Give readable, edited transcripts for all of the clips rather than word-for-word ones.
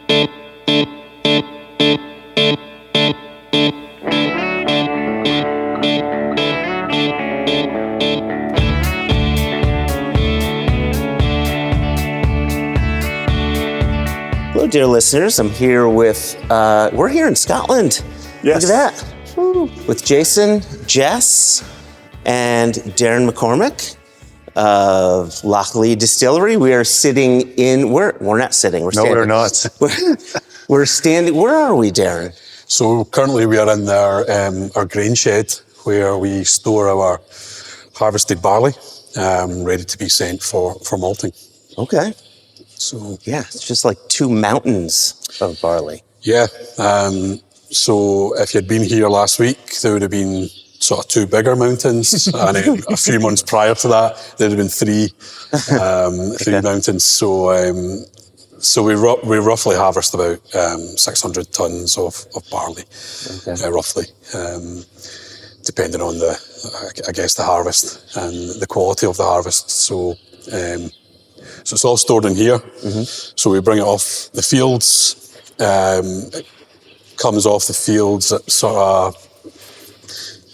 Hello, dear listeners. I'm here with, we're here in Scotland. Yes. Look at that. Woo. With Jason, Jess, and Darren McCormick of Lochlea Distillery. We are sitting in, we're not sitting, we're standing. No, we're not. We're standing, where are we, Darren? So currently we are in our grain shed where we store our harvested barley, ready to be sent for malting. Okay. So Yeah, it's just like two mountains of barley. yeah, so if you'd been here last week, there would have been sort of two bigger mountains, and then a few months prior to that, there'd have been three mountains. So we roughly harvest about 600 tons of barley, roughly, depending on the harvest and the quality of the harvest. So it's all stored in here. Mm-hmm. So we bring it off the fields. It comes off the fields at sort of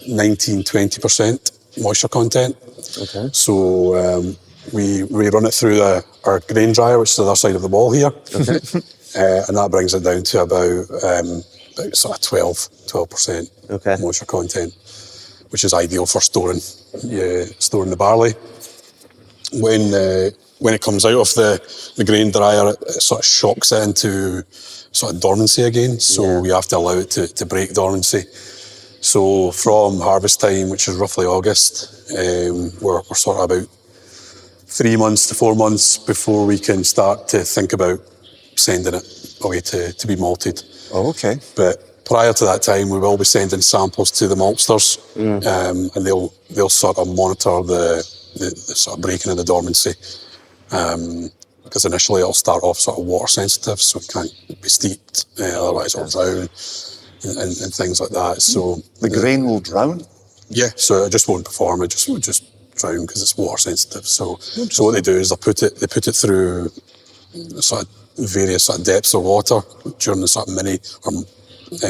19-20% moisture content. Okay. So we run it through our grain dryer, which is the other side of the wall here. Okay. And that brings it down to about sort of 12% moisture content, which is ideal for storing the barley. When it comes out of the grain dryer, it sort of shocks it into sort of dormancy again. So we have to allow it to break dormancy. So from harvest time, which is roughly August, we're sort of about 3 months to 4 months before we can start to think about sending it away to be malted. Oh, okay. But prior to that time, we will be sending samples to the maltsters, and they'll sort of monitor the sort of breaking of the dormancy. Because initially it'll start off sort of water sensitive, so it can't be steeped, otherwise it'll drown and things like that. So the grain will drown? Yeah, so it just won't perform. It will just drown because it's water sensitive. So what they do is they put it through sort of various sort of depths of water during the sort of mini or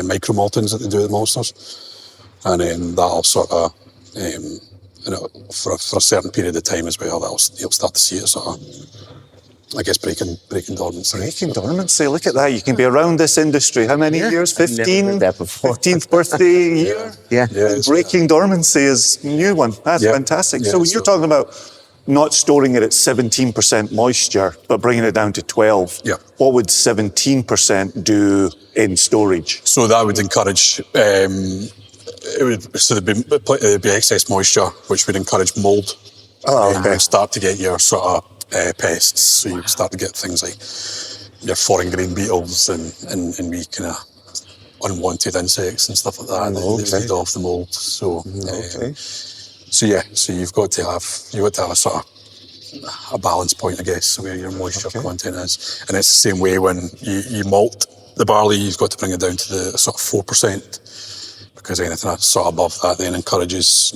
micro maltings that they do at the maltsters, and then that'll sort of for a certain period of time as well, you'll start to see it sort of, I guess, breaking dormancy. Breaking dormancy, look at that. You can be around this industry. How many years? 15? 15th birthday year? Yeah. Breaking dormancy is a new one. That's fantastic. So when you're talking about not storing it at 17% moisture, but bringing it down to 12, what would 17% do in storage? So that would encourage... there'd be excess moisture, which would encourage mould. And start to get your sort of pests. So you start to get things like your foreign grain beetles and we kind of unwanted insects and stuff like that. They feed off the mould. So you've got to have a sort of a balance point, I guess, where your moisture content is. And it's the same way when you malt the barley, you've got to bring it down to the sort of 4%. Because anything that's sort of above that then encourages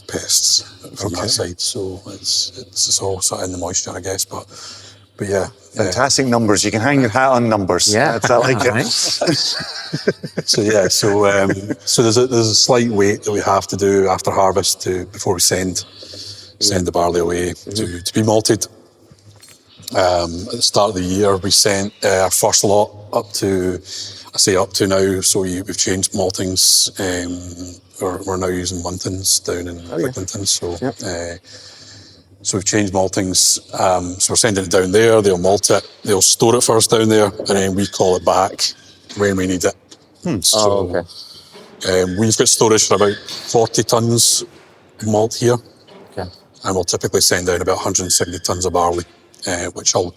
pests from that side. So it's all sort of in the moisture, I guess. But yeah. Fantastic numbers. You can hang your hat on numbers. Yeah. I like it. So there's a slight wait that we have to do after harvest before we send the barley away to be malted. At the start of the year, we sent our first lot up to now, so we've changed maltings. We're now using Muntins down in Wigglington. So we've changed maltings. So we're sending it down there, they'll malt it, they'll store it first down there, and then we call it back when we need it. We've got storage for about 40 tonnes of malt here. And we'll typically send down about 170 tonnes of barley, which will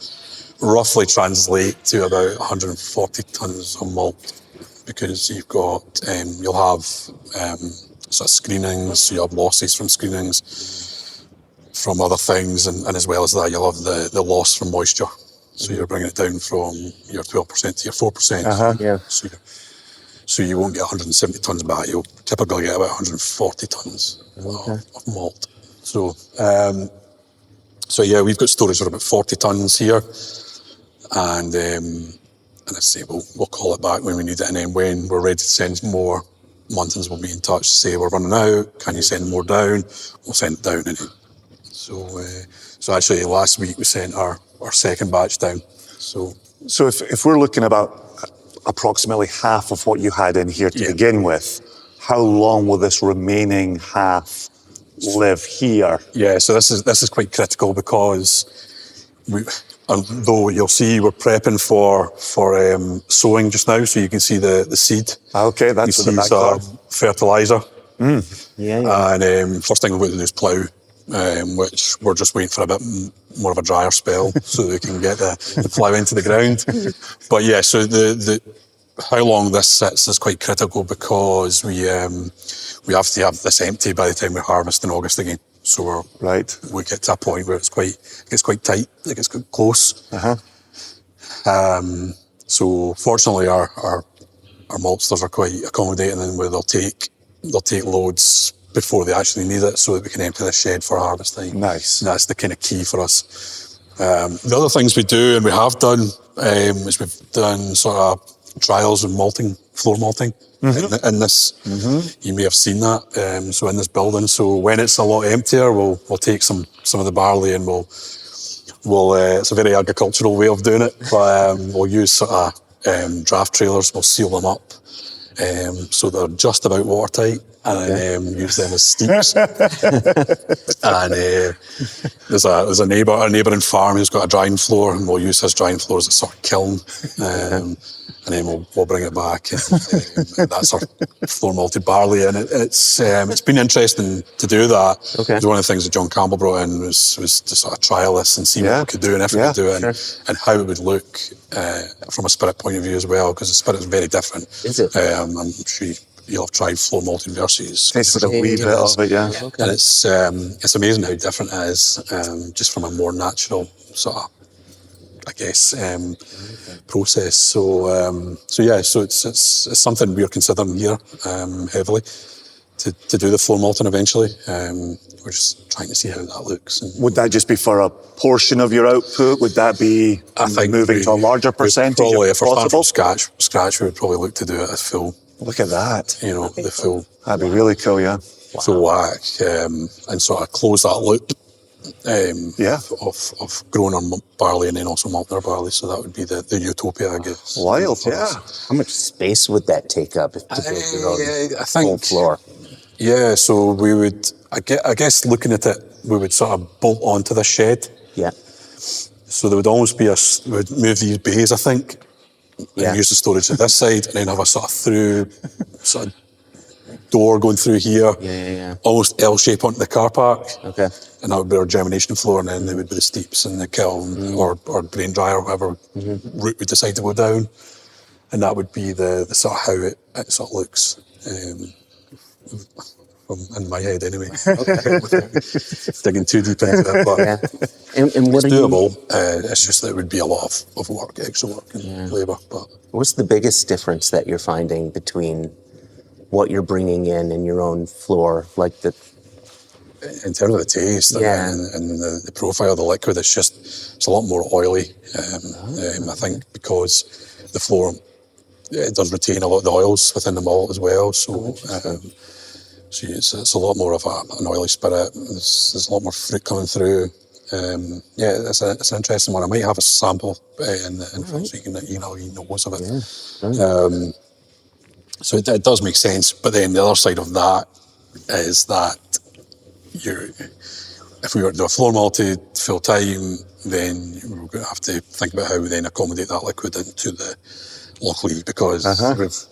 roughly translate to about 140 tonnes of malt, because you'll have sort of screenings, so you'll have losses from screenings, from other things, and as well as that, you'll have the loss from moisture. So you're bringing it down from your 12% to your 4%. So you won't get 170 tonnes back. You'll typically get about 140 tonnes of malt. So we've got storage for about 40 tonnes here, and I say, we'll call it back when we need it. And then when we're ready to send more, Muntons will be in touch to say, we're running out, can you send more down? We'll send it down. And so actually last week we sent our second batch down. So if we're looking about approximately half of what you had in here to begin with, how long will this remaining half live here? Yeah, so this is quite critical because although you'll see we're prepping for sowing just now, so you can see the seed. Okay, that's the back fertilizer. Yeah. And first thing we're going to do is plough, which we're just waiting for a bit more of a drier spell so we can get the plough into the ground. But yeah, so the how long this sits is quite critical because we have to have this empty by the time we harvest in August again. So we get to a point where it gets quite tight, it gets quite close. So fortunately our maltsters are quite accommodating, and they'll take loads before they actually need it, so that we can empty the shed for harvest time. Nice. And that's the kind of key for us. The other things we do, and we have done, is we've done sort of trials of malting, floor malting in this. You may have seen that. So in this building, so when it's a lot emptier, we'll take some of the barley and we'll it's a very agricultural way of doing it, but we'll use sort of draft trailers. We'll seal them up so they're just about watertight, and then use them as steeps. And there's a neighbouring farm who's got a drying floor, and we'll use his drying floor as a sort of kiln. And then we'll bring it back, and that's our floor malted barley. And it's been interesting to do that. Because one of the things that John Campbell brought in was to sort of trial this and see what we could do and if we could do it, and how it would look from a spirit point of view as well, because the spirit is very different. Is it? I'm sure you'll have tried floor malting versus. Tasted a wee bit of it, yeah. And it's amazing how different it is, just from a more natural sort of, I guess, process. So it's something we're considering here heavily to do the floor malting eventually. We're just trying to see how that looks. And would that just be for a portion of your output? Would that be moving to a larger percentage? Probably, if we're starting from scratch, we would probably look to do it as full. Look at that. You know, the full. That'd be really cool, yeah. Full whack, and sort of close that loop. Of growing on barley and then also malting our barley, so that would be the utopia, I guess. Wild, yeah. How much space would that take up to build your own whole floor? Yeah, so we would, I guess looking at it, we would sort of bolt onto the shed. Yeah. So there would almost be we would move these bays, I think, and use the storage at this side, and then have a sort of through sort of door going through here, almost L shape onto the car park. Okay. And that would be our germination floor, and then there would be the steeps and the kiln or grain dryer, or whatever route we decide to go down. And that would be the sort of how it sort of looks in my head anyway. Digging too deep into it, but and what it's doable. It's just that it would be a lot of work, extra work and labour. But what's the biggest difference that you're finding between what you're bringing in your own floor, like in terms of the taste and the profile of the liquid, it's a lot more oily. I think because the floor, it does retain a lot of the oils within the malt as well. So it's a lot more of an oily spirit. There's a lot more fruit coming through. It's an interesting one. I might have a sample in front so you can nose of it. So it does make sense. But then the other side of that is that if we were to do a floor malted full time, then we're going to have to think about how we then accommodate that liquid into the Lochlea, because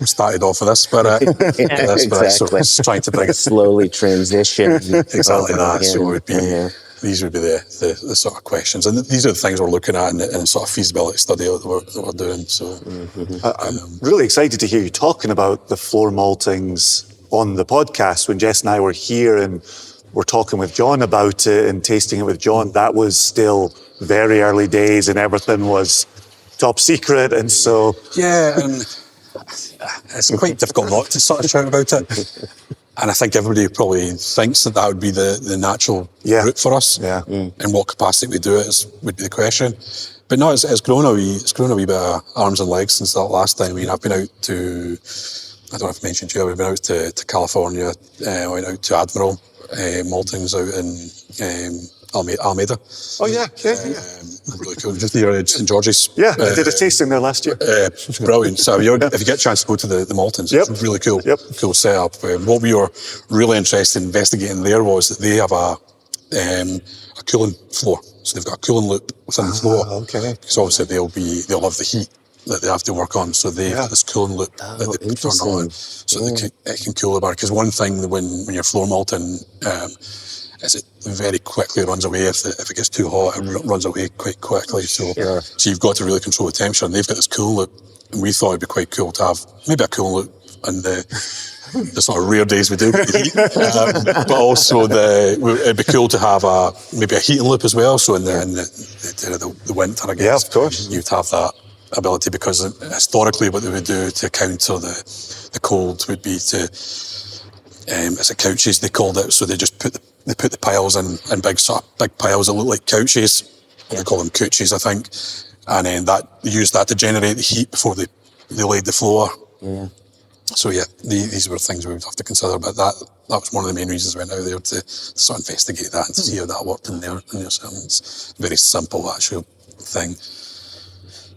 we've started off with this spirit. So it's trying to bring it slowly transition. Exactly that. So it would be these would be the sort of questions, and these are the things we're looking at in a sort of feasibility study that we're doing. So I'm really excited to hear you talking about the floor maltings on the podcast. When Jess and I were here and we're talking with John about it and tasting it with John, that was still very early days and everything was top secret. And so... Yeah, and it's quite difficult not to sort of shout about it. And I think everybody probably thinks that would be the natural route for us. Yeah. In what capacity we do it would be the question. But no, it's grown a wee bit of arms and legs since that last time. I mean, I've been out to, I don't know if I mentioned to you, we've been out to California, went out to Admiral, maltings out in Alameda. Oh yeah. Really cool. Just near St. George's. Yeah, I did a tasting there last year. Brilliant. So if you get a chance to go to the maltings, it's really cool. Cool setup. What we were really interested in investigating there was that they have a cooling floor. So they've got a cooling loop within the floor. Okay. Because obviously they'll have the heat that they have to work on. So they've got this cooling loop that they turn on so it can cool the bar. Because one thing when you're floor malting is it very quickly runs away. If it gets too hot, it runs away quite quickly. So you've got to really control the temperature. And they've got this cooling loop. And we thought it'd be quite cool to have maybe a cooling loop and the sort of rare days we do, but also it'd be cool to have maybe a heating loop as well. So in the winter, I guess, of course, you'd have that ability, because historically, what they would do to counter the cold would be to it's a couches they called it. So they just put the piles in big piles that look like couches. They call them couches, I think, and then they used that to generate the heat before they laid the floor. Yeah. So these were things we would have to consider, but that was one of the main reasons we went out there to sort of investigate that and to see how that worked in their settlements. Very simple actual thing.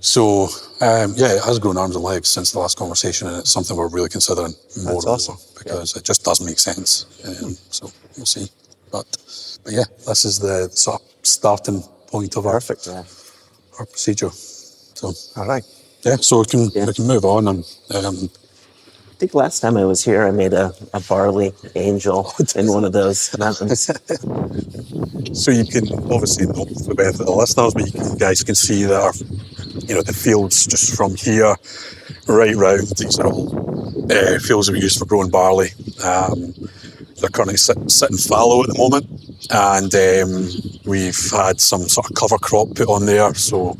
So it has grown arms and legs since the last conversation, and it's something we're really considering more and more, because it just does make sense. So we'll see. But yeah, this is the sort of starting point of our procedure. So all right. Yeah, so we can move on and. I think last time I was here, I made a barley angel in one of those mountains. So you can, obviously, not for the benefit of the listeners, but you guys can see that the fields just from here right round. These are all fields that we use for growing barley. They're currently sitting fallow at the moment, and we've had some sort of cover crop put on there. So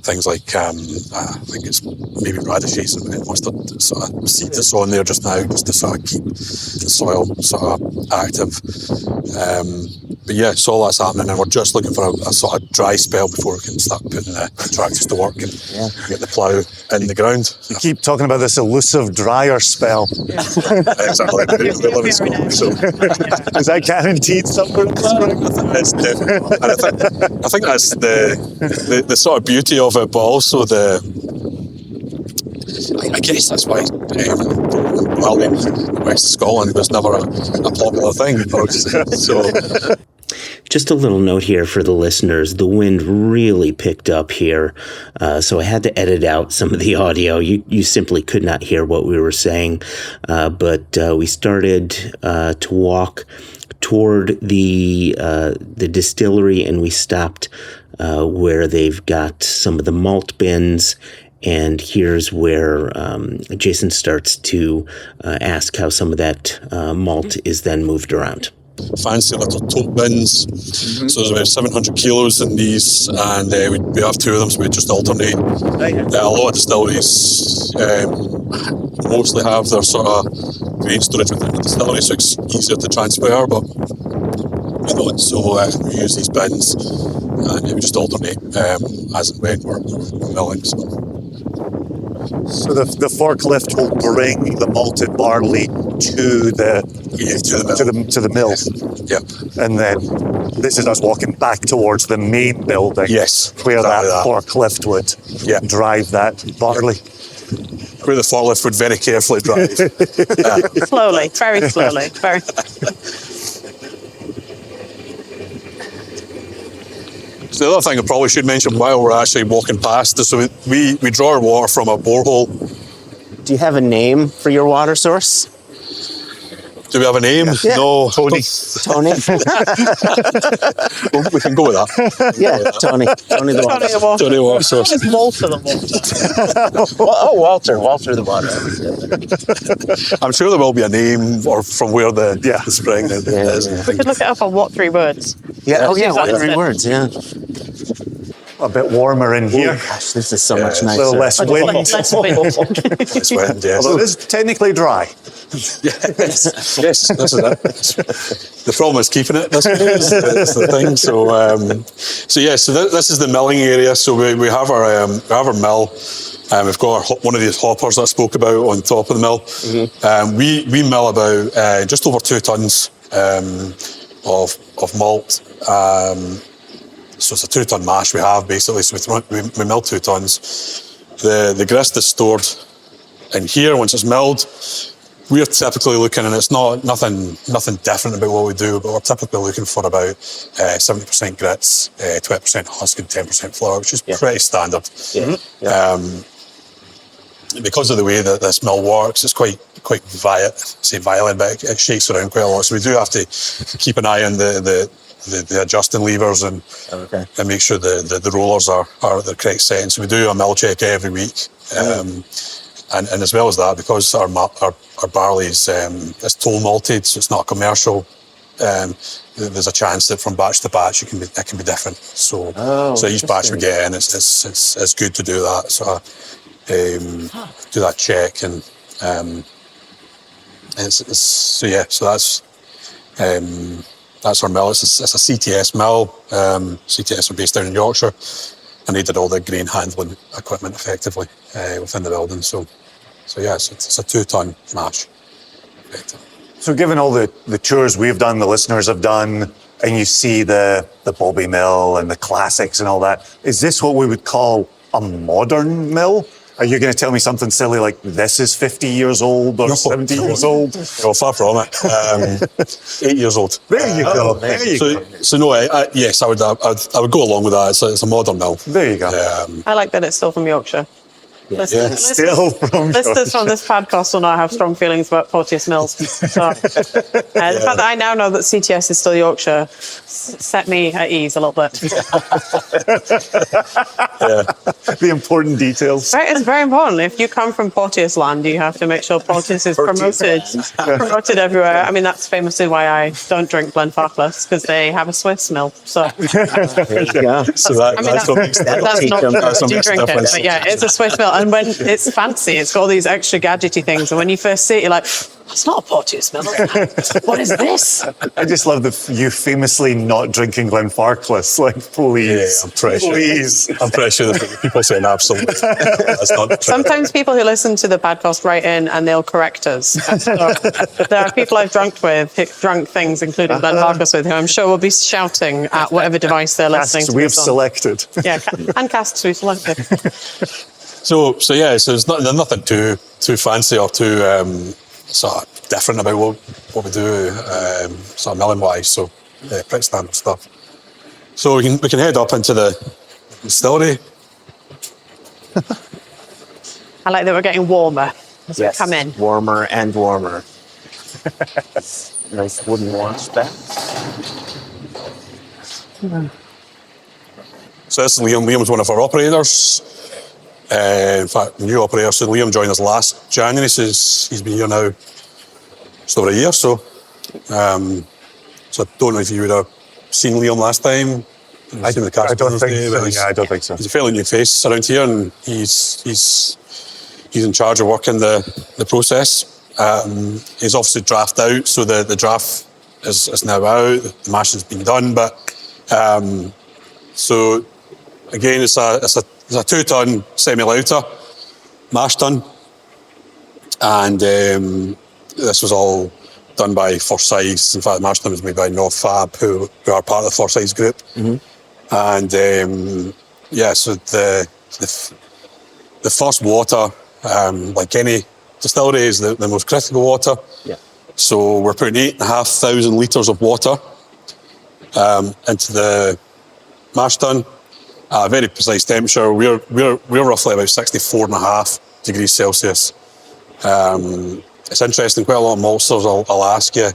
things like I think it's maybe radishes and mustard sort of seed that's on there just now, just to sort of keep the soil sort of active. But yeah, so all that's happening, and we're just looking for a sort of dry spell before we can start putting the tractors to work and get the plough in the ground. You keep talking about this elusive drier spell. Exactly. We live in Scotland, so. Is that guaranteed somewhere in the spring? And I think that's the sort of beauty of it, but also I guess that's why barley in the west of Scotland was never a popular thing. So. Just a little note here for the listeners. The wind really picked up here, so I had to edit out some of the audio. You simply could not hear what we were saying, but we started to walk toward the distillery, and we stopped where they've got some of the malt bins. And here's where Jason starts to ask how some of that malt is then moved around. Fancy little tote bins. So there's about 700 kilos in these, and we have two of them, so we just alternate. A lot of distilleries mostly have their sort of grain storage within the distillery, so it's easier to transfer, but we don't. So we use these bins, and we just alternate as and when we're milling. So the forklift will bring the malted barley to the mill. Yeah. And then this is us walking back towards the main building. Yes. Where that forklift would drive that barley. Where the forklift would very carefully drive. Slowly, very slowly. Very. So the other thing I probably should mention while we're actually walking past is, so we draw our water from a borehole. Do you have a name for your water source? Do we have a name? Yeah. No. Tony. Well, we can go with that. Yeah, Tony. Tony the water. Tony the water source. It's Walter the water. Walter the water. I'm sure there will be a name or from where the spring is. We could look it up on what 3 words. Yeah. What 3 words? Yeah. a bit warmer in here. Gosh, this is so much nicer. A little less wind. Less wind. It's wind, yes. Although it is technically dry. Yes, this is it. The problem is keeping it this way is the thing. So this is the milling area. So we have our mill. We've got one of these hoppers that I spoke about on top of the mill. Mm-hmm. We mill about just over 2 tons of malt. So it's a 2 ton mash we have basically. So we mill 2 tons. The grist is stored in here. Once it's milled, we're typically looking, and it's nothing different about what we do, but we're typically looking for about 70% grits, 20% husk, and 10% flour, which is pretty standard. Yeah. Because of the way that this mill works, it's quite violent, but it shakes around quite a lot. So we do have to keep an eye on the adjusting levers and make sure the rollers are at the correct setting. So we do a mill check every week. And as well as that, because our barley is toll malted, so it's not commercial, there's a chance that from batch to batch it can be different. So each batch we get in, it's good to do that. So do that check and that's our mill. It's a CTS mill. CTS are based down in Yorkshire, and they did all the grain handling equipment effectively within the building. So yes, it's a 2 ton mash. So given all the tours we've done, the listeners have done, and you see the Bobby mill and the classics and all that, is this what we would call a modern mill? Are you going to tell me something silly like this is 50 years old or 70 years old? No, far from it. 8 years old. There you go. There you go. So no, yes, I would go along with that. It's a modern mill. There you go. I like that it's still from Yorkshire. Still from listeners from this podcast will not have strong feelings about Porteous Mills. So, the fact that I now know that CTS is still Yorkshire set me at ease a little bit. The important details. Right, it's very important. If you come from Porteous land, you have to make sure Porteous is promoted everywhere. I mean, that's famously why I don't drink Glenfarclas, because they have a Swiss mill. So, There you go. So that's what makes that's not that's what you makes the drink it, difference. but yeah, it's a Swiss mill. And when it's fancy, it's got all these extra gadgety things. And when you first see it, you're like, that's not a Porteous mill. What is this? I just love you famously not drinking Glenfarclas. Like, please. I'm pretty sure there's people saying absolutely. That's not true. Sometimes people who listen to the podcast write in and they'll correct us. So there are people I've drunk things, including Glenfarclas with, who I'm sure will be shouting at whatever device they're listening to. We've selected. Yeah, and casks we've selected. So there's nothing too fancy or too sort of different about what we do, sort of milling wise. So pretty standard stuff. So we can head up into the distillery. I like that we're getting warmer as we come in. Warmer and warmer. Nice wooden wash back. So this is Liam. Liam's one of our operators. In fact, new operator. So Liam joined us last January. So he's been here now just over a year. So I don't know if you would have seen Liam last time. I don't think so. He's a fairly new face around here, and he's in charge of working the process. He's obviously draft out, so the draft is now out. The mashing's been done, but so again, it's a 2 ton semi-lauter mash tun, and this was all done by Forsyths. In fact, the mash tun was made by North Fab, who are part of the Forsyths group. Mm-hmm. And so the first water, like any distillery, is the most critical water. Yeah. So we're putting 8,500 litres of water into the mash tun at a very precise temperature. We're roughly about 64.5 degrees Celsius. It's interesting. Quite a lot of maltsters will ask you,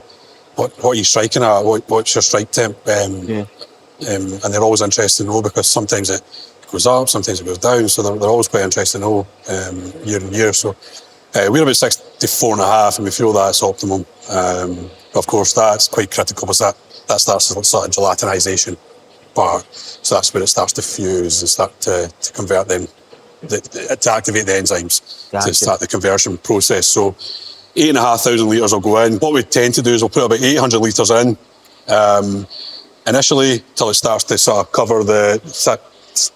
what are you striking at? What's your strike temp? And they're always interested to know, because sometimes it goes up, sometimes it goes down. So they're always quite interested to know year on year. So we're about 64.5, and we feel that's optimum. Of course, that's quite critical, because that starts sort of gelatinization part. So that's where it starts to fuse and start to convert them, to activate the enzymes to start the conversion process. So 8,500 litres will go in. What we tend to do is we'll put about 800 litres in initially till it starts to sort of cover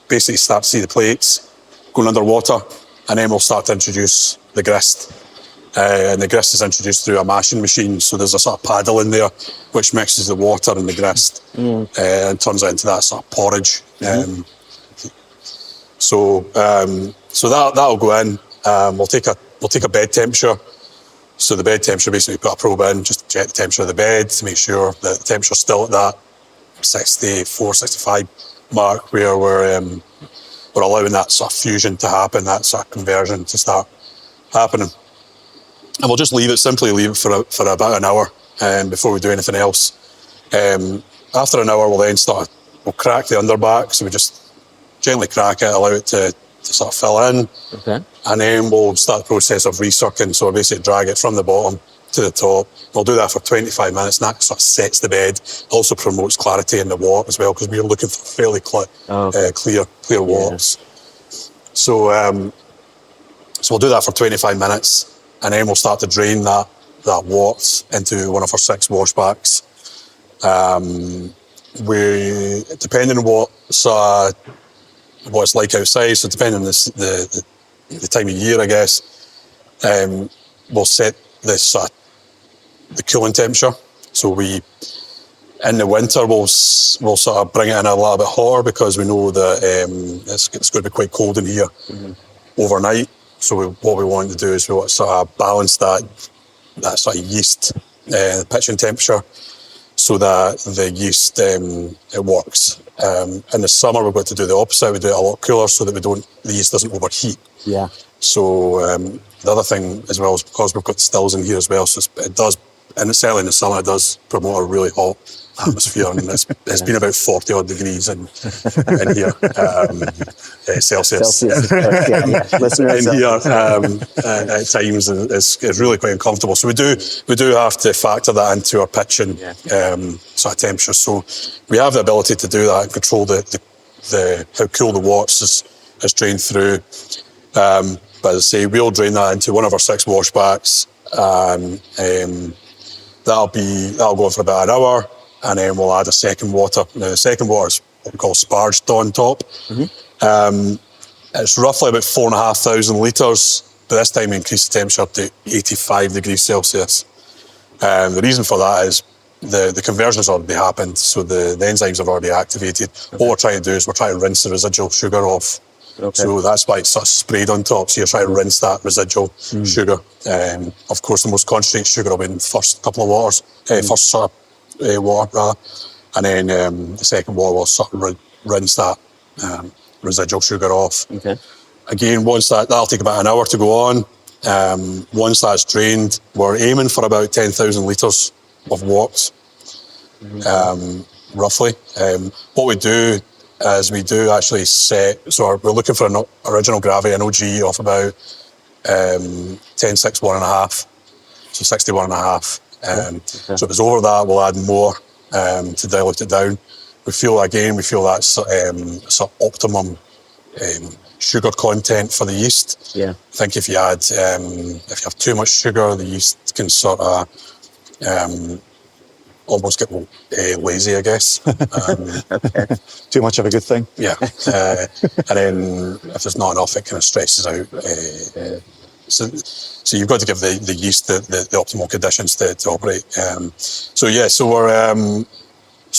basically start to see the plates going underwater, and then we'll start to introduce the grist. And the grist is introduced through a mashing machine, so there's a sort of paddle in there which mixes the water and the grist and turns it into that sort of porridge. So that'll go in. We'll take a bed temperature. So the bed temperature, basically put a probe in just to check the temperature of the bed to make sure that the temperature's still at that 64, 65 mark, where we're allowing that sort of fusion to happen, that sort of conversion to start happening. And we'll just simply leave it for about an hour before we do anything else. After an hour, we'll crack the underback, so we just gently crack it, allow it to sort of fill in. Okay. And then we'll start the process of recircling, so we'll basically drag it from the bottom to the top. We'll do that for 25 minutes, and that sort of sets the bed. Also promotes clarity in the wort as well, because we're looking for fairly clear worts. So we'll do that for 25 minutes. And then we'll start to drain that wort into one of our 6 washbacks. Depending on what it's like outside, so depending on the time of year, I guess, we'll set the cooling temperature. So in the winter, we'll sort of bring it in a little bit hotter, because we know that it's going to be quite cold in here overnight. So what we want to do is we want to sort of balance that sort of yeast pitching temperature, so that the yeast it works. In the summer, we've got to do the opposite. We do it a lot cooler so that the yeast doesn't overheat. Yeah. So the other thing as well is because we've got stills in here as well, so it does, and certainly in the summer, it does promote a really hot atmosphere, and it's been about 40 odd degrees in here, Celsius. Listeners, in here at times is really quite uncomfortable. So we do have to factor that into our pitching sort of temperature. So we have the ability to do that and control how cool the worts is drained through. But as I say, we'll drain that into one of our 6 washbacks. That'll go on for about an hour. And then we'll add a second water. Now, the second water is what we call sparged on top. It's roughly about 4,500 litres, but this time we increase the temperature up to 85 degrees Celsius. The reason for that is the conversion has already happened, so the enzymes have already activated. What we're trying to do is we're trying to rinse the residual sugar off. Okay. So that's why it's sort of sprayed on top, so you're trying to rinse that residual sugar. Of course, the most concentrated sugar will be in the first couple of waters, first sort of water rather, and then the second water will sort of rinse that residual sugar off. Okay. Again, once that'll take about an hour to go on. Once that's drained, we're aiming for about 10,000 litres of wort, roughly. What we do is we do actually set, so we're looking for an original gravity, an OG of about 1061.5, so 61.5. So if it's over that, we'll add more to dilute it down. We feel that's sort of optimum sugar content for the yeast. Yeah. I think if you have too much sugar, the yeast can sort of almost get lazy, I guess. Too much of a good thing. Yeah. And then if there's not enough, it kind of stresses out. So you've got to give the yeast the optimal conditions to operate. So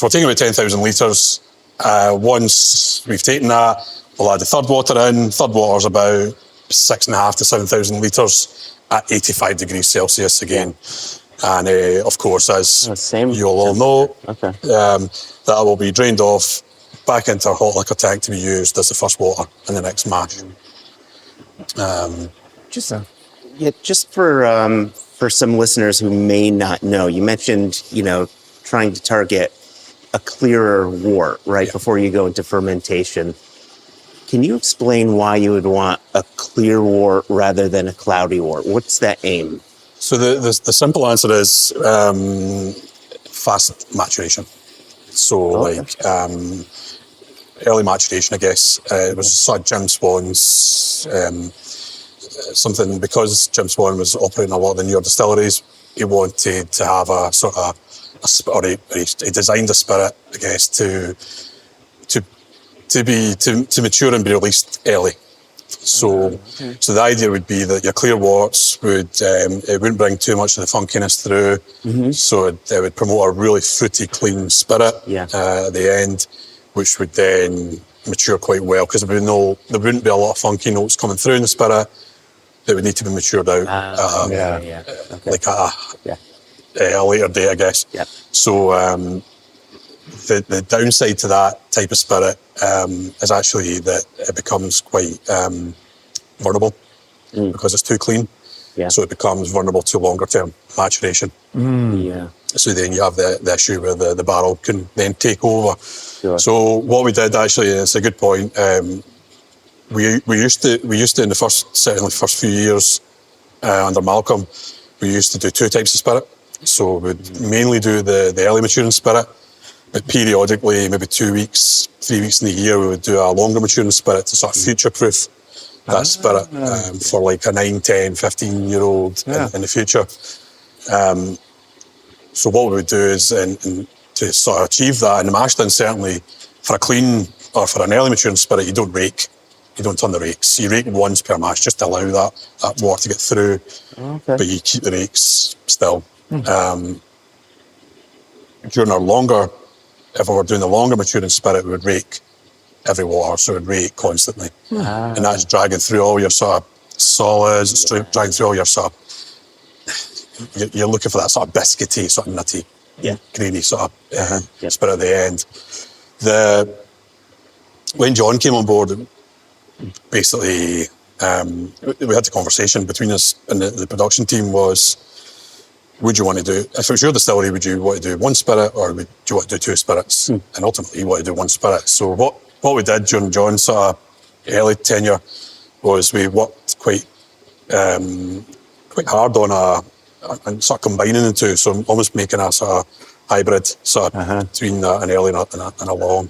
we're taking about 10,000 litres. Once we've taken that, we'll add the third water in. Third water's about 6,500 to 7,000 litres at 85 degrees Celsius again. And of course, as you'll all know, that will be drained off back into our hot liquor tank to be used as the first water in the next mash. Just for some listeners who may not know, you mentioned, trying to target a clearer wort before you go into fermentation. Can you explain why you would want a clear wort rather than a cloudy wort? What's that aim? So the simple answer is fast maturation. So early maturation, I guess. It was sort of Jim Swan's something, because Jim Swan was operating a lot of the newer distilleries. He wanted to have a sort of he designed a spirit, I guess, to mature and be released early. So the idea would be that your clear worts it wouldn't bring too much of the funkiness through. So it would promote a really fruity, clean spirit at the end, which would then mature quite well, because there wouldn't be a lot of funky notes coming through in the spirit. It would need to be matured out like a later date, I guess. So the downside to that type of spirit is actually that it becomes quite vulnerable because it's too clean. So it becomes vulnerable to longer term maturation. So then you have the issue where the barrel can then take over. So what we did, actually, and it's a good point, we used to in the first few years under Malcolm, we used to do two types of spirit. So we'd mainly do the early maturing spirit, but periodically, maybe 2 weeks, 3 weeks in the year, we would do a longer maturing spirit to sort of future-proof that spirit for like a 9, 10, 15-year-old in the future. So what we would do is, and to sort of achieve that, in the mash tun, certainly, for a clean or for an early maturing spirit, you don't rake. You don't turn the rakes. You rake once per mash just to allow that water to get through, but you keep the rakes still. During our longer, if we were doing the longer maturing spirit, we would rake every water, so it would rake constantly. And that's dragging through all your sort of solids, dragging through all your sort of, you're looking for that sort of biscuity, sort of nutty, grainy sort of spirit at the end. When John came on board, basically, we had the conversation between us, and the production team was, would you want to do, if it was your distillery, would you want to do one spirit, or would you want to do two spirits? And ultimately, you want to do one spirit. So what we did during John's sort of early tenure was we worked quite hard on and sort of combining the two, so almost making a sort of hybrid sort of between an early and a long.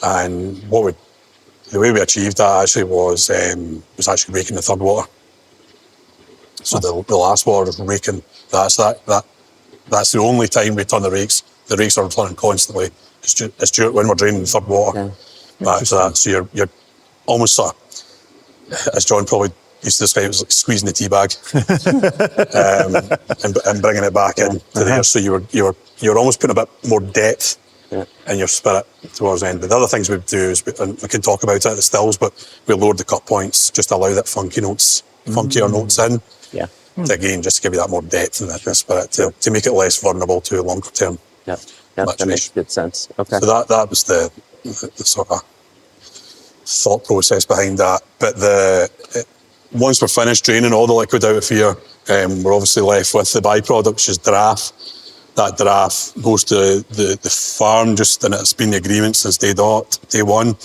And the way we achieved that actually was actually raking the third water. So the last water is raking. That's the only time we turn the rakes. The rakes are turning constantly. It's when we're draining the third water. Back to that. So you're almost sort of, as John probably used to describe it, was like squeezing the tea bag and bringing it back in to there. So you're almost putting a bit more depth in your spirit towards the end. The other things we do is, and we can talk about it at the stills, but we lowered the cut points just to allow that funkier notes in. To again, just to give you that more depth in the spirit, to make it less vulnerable to longer term that makes good sense. Okay. So that was the sort of thought process behind that. But once we're finished draining all the liquid out of here, we're obviously left with the byproduct, which is draff. That draff goes to the farm, and it's been the agreement since day one.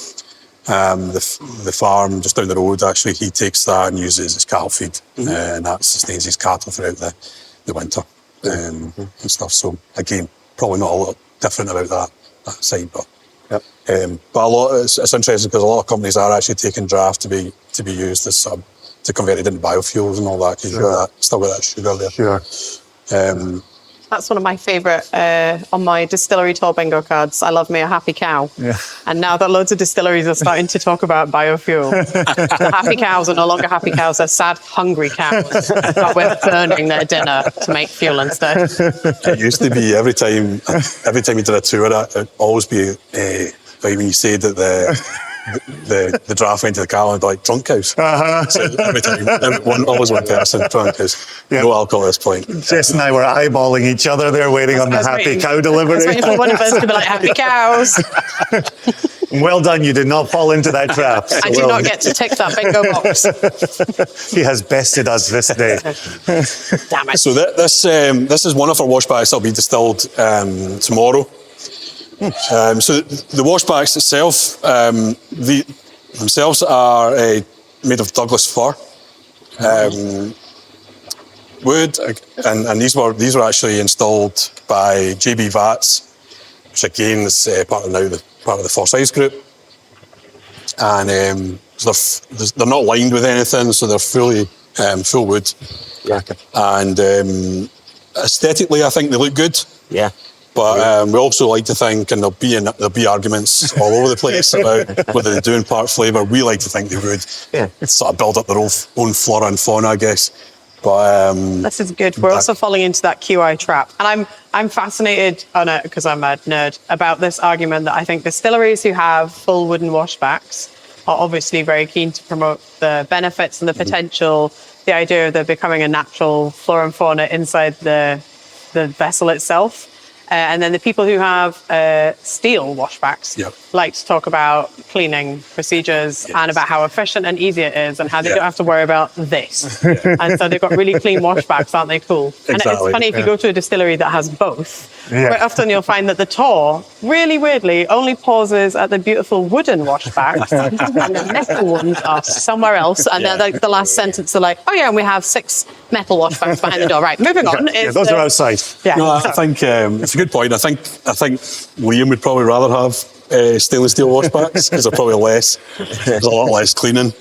The farm just down the road, actually, he takes that and uses as cattle feed, and that sustains his cattle throughout the winter and stuff. So again, probably not a lot different about that side, but a lot. It's interesting because a lot of companies are actually taking draft to be used as to convert it into biofuels and all that. Because you've still got that sugar there. That's one of my favourite on my distillery tour bingo cards. I love me a happy cow. And now that loads of distilleries are starting to talk about biofuel, the happy cows are no longer happy cows, they're sad, hungry cows that were burning their dinner to make fuel instead. It used to be every time you did a tour, it'd always be when you said that the draft went to the cow and like drunk cows. So every time, always one person, drunk cows. No alcohol at this point. Jess and I were eyeballing each other there, waiting on the happy cow delivery. I was waiting for one of us to be like, happy cows. Well done, you did not fall into that trap. I do not get to tick that bingo box. He has bested us this day. Damn it. So this is one of our washbacks that'll be distilled tomorrow. So the washbacks itself, themselves are made of Douglas fir, wood, and these were actually installed by JB Vats, which again is part of the Forsyths group. and so they're not lined with anything, so they're fully full wood. Yeah. And aesthetically, I think they look good. Yeah. But we also like to think, and there'll be arguments all over the place about whether they do impart flavour. We like to think they would. Yeah. Sort of build up their own flora and fauna, I guess. But this is good. We're also falling into that QI trap, and I'm fascinated on it because I'm a nerd about this argument that I think distilleries who have full wooden washbacks are obviously very keen to promote the benefits and the potential. The idea of there becoming a natural flora and fauna inside the vessel itself. And then the people who have steel washbacks like to talk about cleaning procedures and about how efficient and easy it is and how they don't have to worry about this. And so they've got really clean washbacks, aren't they cool? Exactly. And it's funny, if you go to a distillery that has both, quite often you'll find that the tor, really weirdly, only pauses at the beautiful wooden washbacks and the metal ones are somewhere else. And they're like the last sentence are like, oh yeah, and we have 6 metal washbacks behind the door. Right, moving on. Those are outside. Yeah. no, I think it's a good point. I think Liam would probably rather have stainless steel washbacks because they're probably less. There's a lot less cleaning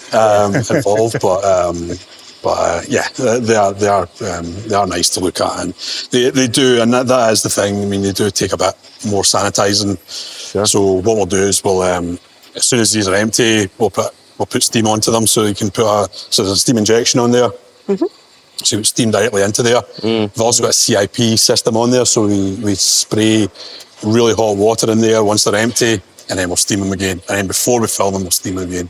involved, but yeah, they are nice to look at, and they do, and that is the thing. I mean, they do take a bit more sanitising. Sure. So what we'll do is we'll as soon as these are empty, we'll put steam onto them, so you can so there's a steam injection on there. So it's steam directly into there. We've also got a CIP system on there, so we spray really hot water in there once they're empty, and then we'll steam them again. And then before we fill them, we'll steam them again,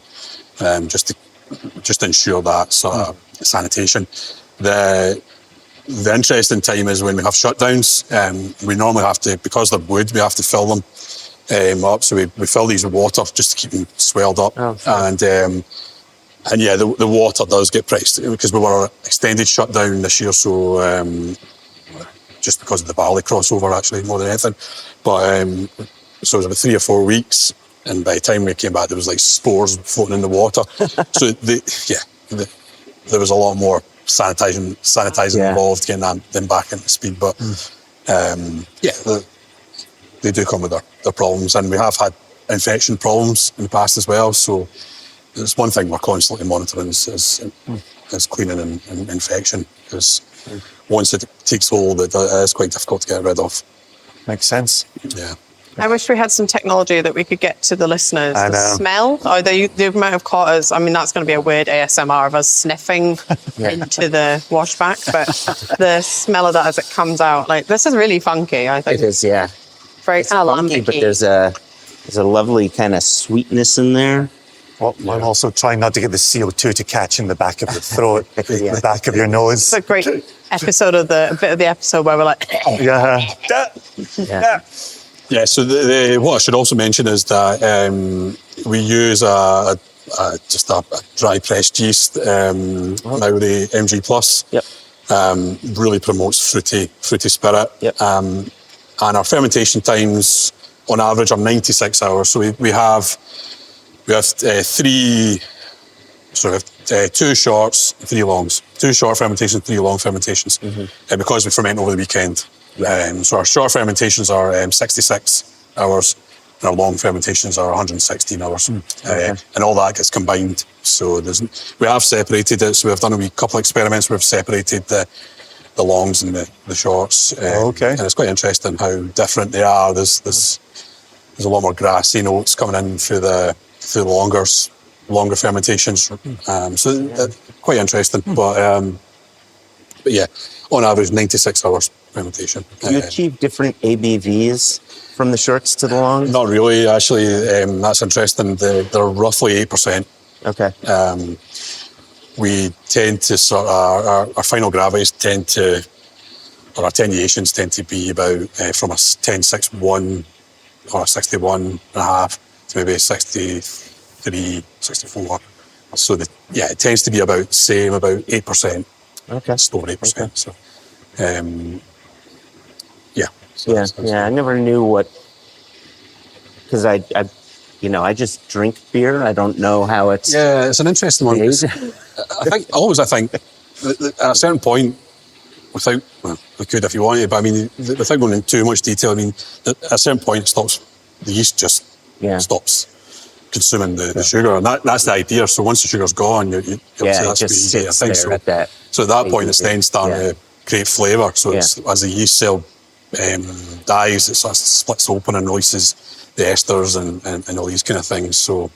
just to ensure that sort of sanitation. The interesting time is when we have shutdowns. We normally have to, because they're wood, we have to fill them up. So we fill these with water just to keep them swelled up. Oh, sure. And yeah, the water does get priced because we were extended shutdown this year, so just because of the Bali crossover, actually, more than anything. But so it was about 3 or 4 weeks, and by the time we came back, there was like spores floating in the water. So there was a lot more sanitizing involved, getting them back into speed. But they do come with their problems, and we have had infection problems in the past as well. So it's one thing we're constantly monitoring is cleaning and infection, because once it takes hold, it is quite difficult to get rid of. Makes sense. Yeah. I wish we had some technology that we could get to the listeners. I know. The smell, or the amount of quarters. I mean, that's going to be a weird ASMR of us sniffing into the washback, but the smell of that as it comes out, like, this is really funky, I think. It is, yeah. Very It's funky, but there's a lovely kind of sweetness in there. Well, I'm also trying not to get the CO2 to catch in the back of the throat, the back of your nose. It's a great episode of a bit of the episode where we're like, Yeah. Yeah, so what I should also mention is that we use just a dry pressed yeast, Maori MG Plus. Yep. Really promotes fruity spirit. Yep. And our fermentation times on average are 96 hours. So we have 3, so we have 2 shorts, 3 longs. 2 short fermentations, 3 long fermentations, because we ferment over the weekend. So our short fermentations are 66 hours, and our long fermentations are 116 hours. And all that gets combined. So we have separated it. So we've done a couple of experiments where we've separated the longs and the shorts. And it's quite interesting how different they are. There's a lot more grassy notes coming in through the longer fermentations. So quite interesting. But yeah, on average, 96 hours fermentation. Do you achieve different ABVs from the shorts to the longs? Not really, actually. That's interesting. They're roughly 8%. Okay. We tend to our final gravities or our attenuations tend to be about from a 10.61 or a 61.5 to maybe 63, 64. So it tends to be about 8%. Okay. Just over 8%. So, I never knew what, because I just drink beer. I don't know how it's. Yeah, it's an interesting one. I think at a certain point, we could if you wanted, but I mean, without going into too much detail, I mean, at a certain point, it stops. The yeast just stops. consuming the sugar, and that's the idea. So once the sugar's gone, it just sits there at that. So at that point, it's then starting to create flavour. So it's, as the yeast cell dies, it sort of splits open and releases the esters and all these kind of things. So,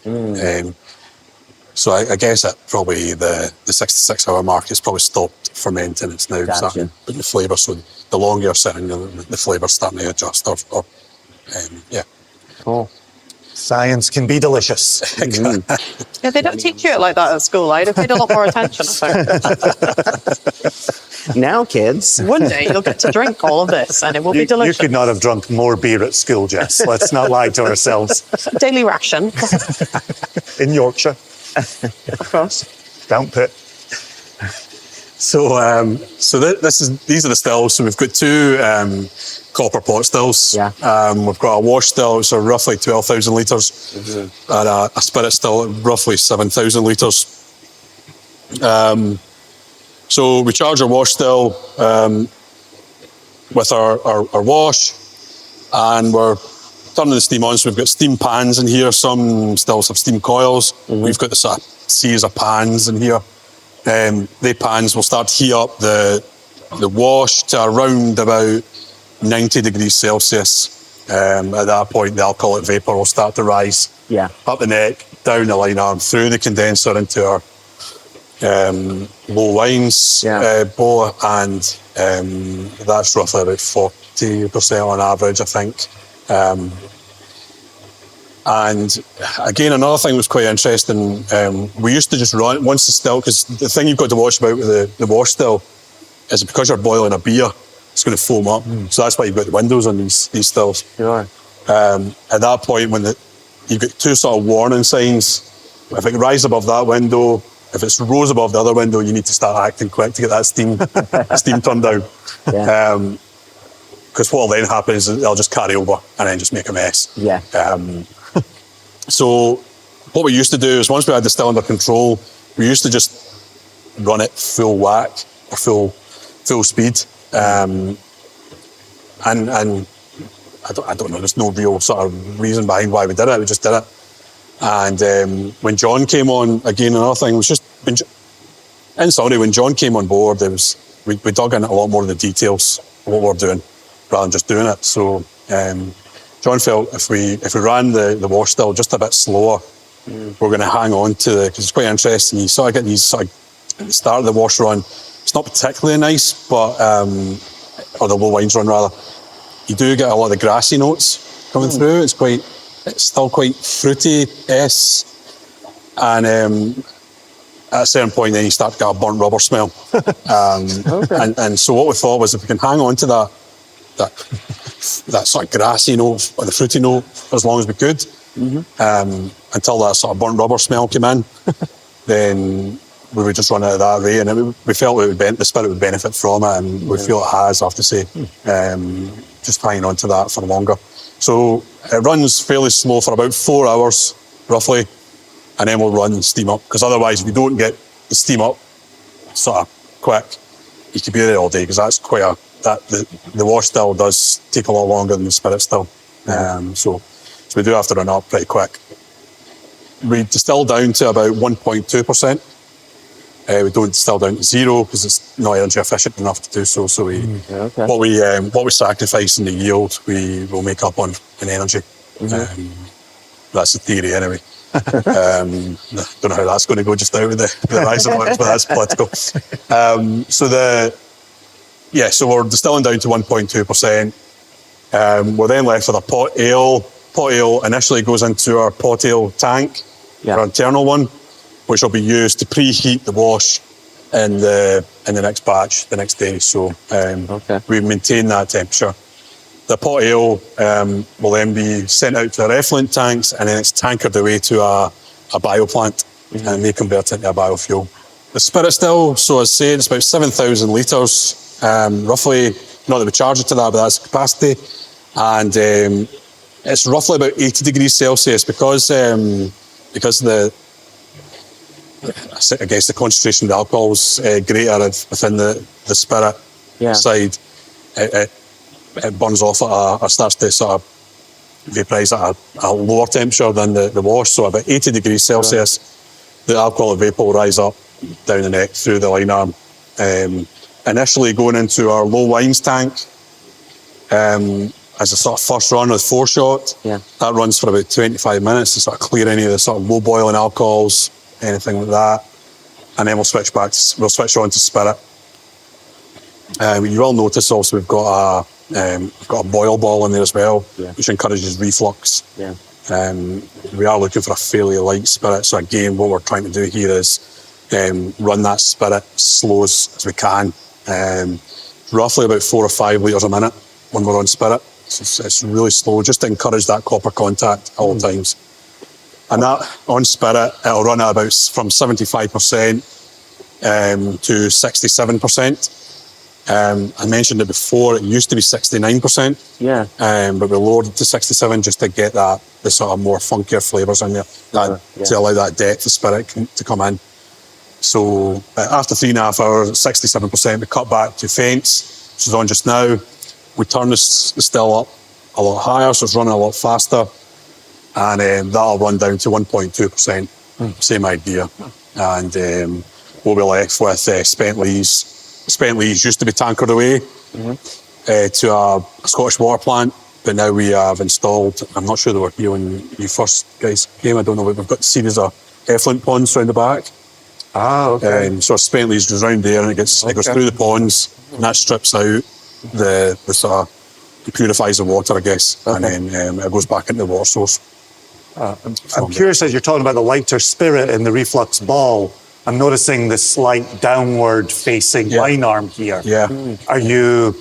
so I guess at probably the 6 to 6 hour mark, it's probably stopped fermenting. It's now starting to put the flavour. So the longer you're sitting, the flavour's starting to adjust. Cool. Science can be delicious. Yeah, they don't teach you it like that at school. I'd have paid a lot more attention, I think. Now, kids. One day you'll get to drink all of this and it will be delicious. You could not have drunk more beer at school, Jess. Let's not lie to ourselves. Daily ration. In Yorkshire. Of course. Down pit. So, these are the stills. So we've got 2 copper pot stills. Yeah. We've got a wash still, so roughly 12,000 litres, and a spirit still, roughly 7,000 litres. So we charge our wash still with our wash, and we're turning the steam on. So we've got steam pans in here. Some stills have steam coils. We've got the sort of series of pans in here. The pans will start to heat up the wash to around about 90 degrees Celsius. At that point, the alcoholic vapour will start to rise up the neck, down the line arm, through the condenser into our low wines bowl, and that's roughly about 40% on average, I think. And again, another thing was quite interesting. We used to just run once the still, because the thing you've got to watch about with the wash still is because you're boiling a beer, it's going to foam up. So that's why you've got the windows on these stills. Sure. At that point, when you've got 2 sort of warning signs. If it rises above that window, if it's rose above the other window, you need to start acting quick to get that steam turned down. Because what will then happen is they'll just carry over and then just make a mess. So what we used to do is, once we had the still under control, we used to just run it full whack or full speed. And I don't know, there's no real sort of reason behind why we did it. We just did it. And when John came on, again, another thing was just, in summary, when John came on board, we dug in a lot more of the details of what we're doing rather than just doing it. So John felt if we ran the wash still just a bit slower, we're going to hang on to because it's quite interesting. You sort of get these at the start of the wash run. It's not particularly nice, but or the low wines run rather. You do get a lot of the grassy notes coming through. It's still quite fruity, and at a certain point, then you start to get a burnt rubber smell. And so what we thought was, if we can hang on to that sort of grassy note or the fruity note as long as we could, until that sort of burnt rubber smell came in, then we would just run out of that way. And we felt the spirit would benefit from it, and we feel it has, I have to say, just hanging on to that for longer. So it runs fairly slow for about 4 hours, roughly, and then we'll run steam up. Because otherwise, if you don't get the steam up sort of quick, you could be there all day, because that's the wash still does take a lot longer than the spirit still. So we do have to run up pretty quick. We distill down to about 1.2%. We don't distill down to 0 because it's not energy efficient enough to do so. So what we sacrifice in the yield, we will make up on in energy. That's the theory anyway. Don't know how that's going to go just now with the rise of oils, but that's political. So we're distilling down to 1.2%. We're then left with a pot ale. Pot ale initially goes into our pot ale tank, our internal one, which will be used to preheat the wash in the next batch the next day. So we maintain that temperature. The pot ale will then be sent out to our effluent tanks, and then it's tankered away to a bioplant, and they convert it into a biofuel. The spirit still, so as I said, it's about 7,000 litres, roughly. Not that we charge it to that, but that's the capacity. And it's roughly about 80 degrees Celsius because I guess the concentration of the alcohol is greater within the spirit side. It burns off or starts to sort of vaporise at a lower temperature than the wash, so about 80 degrees Celsius. The alcoholic vapour will rise up down the neck through the line arm. Initially going into our low wines tank as a sort of first run with 4-shot. That runs for about 25 minutes to sort of clear any of the sort of low boiling alcohols, anything like that. And then we'll switch on to spirit. You will notice also we've got a boil ball in there as well, which encourages reflux. We are looking for a fairly light spirit, so again what we're trying to do here is run that spirit slow as we can, roughly about 4 or 5 litres a minute when we're on spirit. So it's really slow, just to encourage that copper contact at all times. And that on spirit, it'll run at about from 75% to 67%. I mentioned it before, it used to be 69%. But we lowered it to 67 just to get the sort of more funkier flavours in there, to allow that depth of spirit to come in. So after 3.5 hours, 67%, we cut back to faints, which is on just now. We turn the still up a lot higher, so it's running a lot faster. And that'll run down to 1.2%, same idea. And we'll be left with spent lees. Spent lees used to be tankered away to a Scottish water plant, but now we have installed, I'm not sure they were here when you first guys came, I don't know, we've got a series of effluent ponds around the back. So spent lees goes around there and it goes through the ponds, and that strips out the sort of, it purifies the water, I guess, and then it goes back into the water source. I'm curious, as you're talking about the lighter spirit in the reflux ball, I'm noticing the slight downward facing line arm here. Are you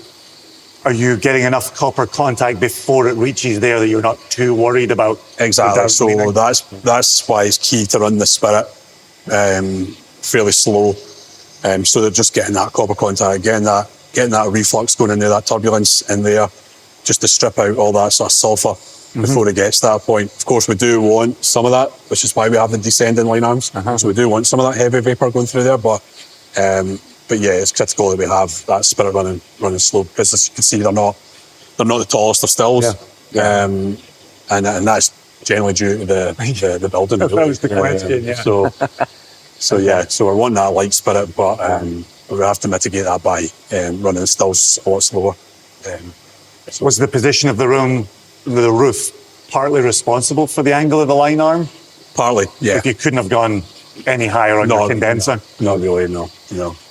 getting enough copper contact before it reaches there that you're not too worried about? Exactly. So that's why it's key to run the spirit fairly slow. So they're just getting that copper contact, getting that reflux going in there, that turbulence in there, just to strip out all that sort of sulphur before it gets to that point. Of course, we do want some of that, which is why we have the descending line arms. So we do want some of that heavy vapour going through there, but yeah, it's critical that we have that spirit running slow, because as you can see, they're not the tallest of stills, and that's generally due to the building. That was the question. So we're wanting that light spirit, but we have to mitigate that by running the stills a lot slower. Was the position of the roof partly responsible for the angle of the line arm? Partly, yeah. If you couldn't have gone any higher on your condenser? Not really, no.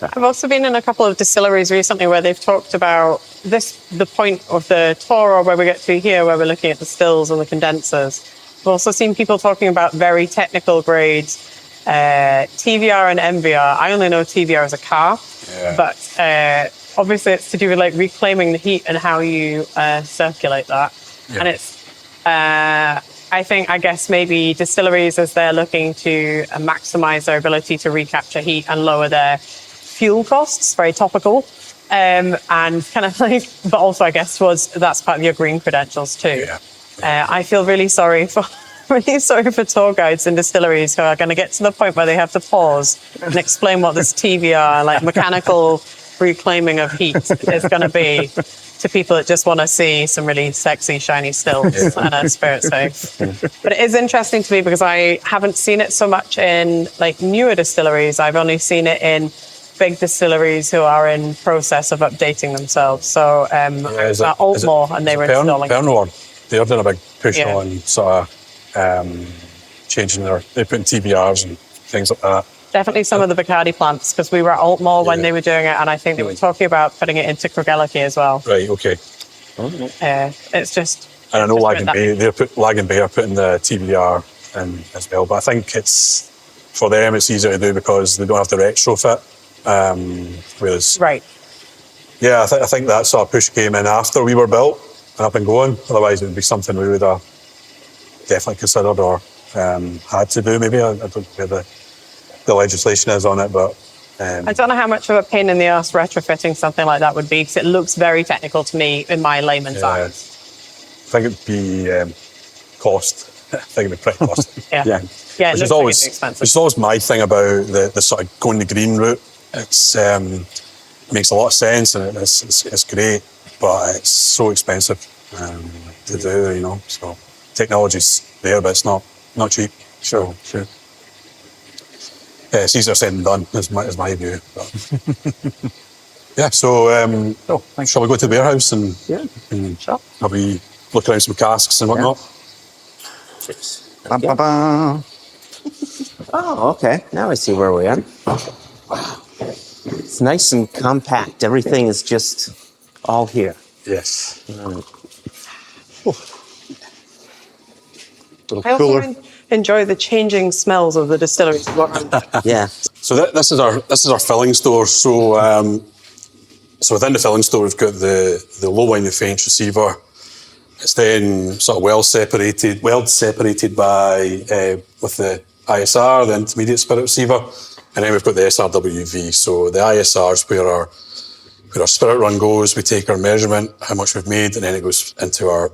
I've also been in a couple of distilleries recently where they've talked about the point of the tour, or where we get to here, where we're looking at the stills and the condensers. I've also seen people talking about very technical grades, TVR and MVR. I only know TVR as a car, but obviously it's to do with like reclaiming the heat and how you circulate that. And it's, I guess maybe distilleries, as they're looking to maximize their ability to recapture heat and lower their fuel costs, very topical, and kind of like, but also I guess that's part of your green credentials too. I feel really sorry for tour guides and distilleries who are going to get to the point where they have to pause and explain what this TVR, like mechanical reclaiming of heat, is going to be to people that just want to see some really sexy, shiny stills and a spirit safe. But it is interesting to me because I haven't seen it so much in like newer distilleries. I've only seen it in big distilleries who are in process of updating themselves. So Altmore, and they were installing. Pernod, they're doing a big push on sort of changing they're putting TBRs and things like that. Definitely some of the Bacardi plants, because we were at Altmore when they were doing it, and I think they were talking about putting it into Craigellachie as well. Right, okay. It's just... And I know Lag and Bay are putting the TBR in as well, but I think it's, for them, it's easier to do because they don't have to retrofit. Whereas... Right. Yeah, I think that sort of push came in after we were built and up and going. Otherwise, it would be something we would have definitely considered or had to do, maybe. I don't know where the legislation is on it, but... I don't know how much of a pain in the arse retrofitting something like that would be, because it looks very technical to me in my layman's eyes. I think it'd be cost. I think it'd be pretty costly. Yeah, which is always my thing about the sort of going the green route. It's makes a lot of sense and it's great, but it's so expensive to do, you know. So technology's there, but it's not cheap. Sure. It's easier said than done, is my view. But yeah, so shall we go to the warehouse and have we look around some casks and whatnot? Bam, bam, bam. Oh, okay. Now I see where we are. It's nice and compact. Everything is just all here. Yes. I also enjoy the changing smells of the distillery. Yeah. So this is our filling store. So so within the filling store, we've got the low wine and faint receiver. It's then sort of well separated by with the ISR, the intermediate spirit receiver, and then we've got the SRWV. So the ISR is where our spirit run goes. We take our measurement, how much we've made, and then it goes into our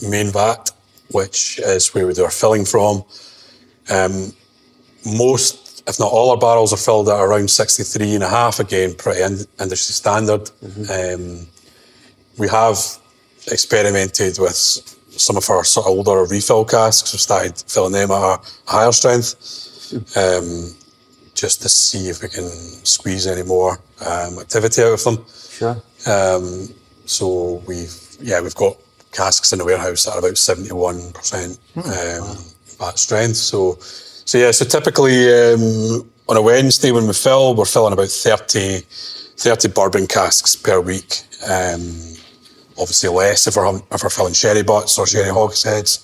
main vat, which is where we do our filling from. Most, if not all, our barrels are filled at around 63.5, again, pretty industry standard. We have experimented with some of our sort of older refill casks. We've started filling them at a higher strength, just to see if we can squeeze any more activity out of them. Sure. So we've got casks in the warehouse that are about 71% vat strength. So typically on a Wednesday when we fill, we're filling about 30 bourbon casks per week. Obviously less if we're filling sherry butts or sherry hogsheads,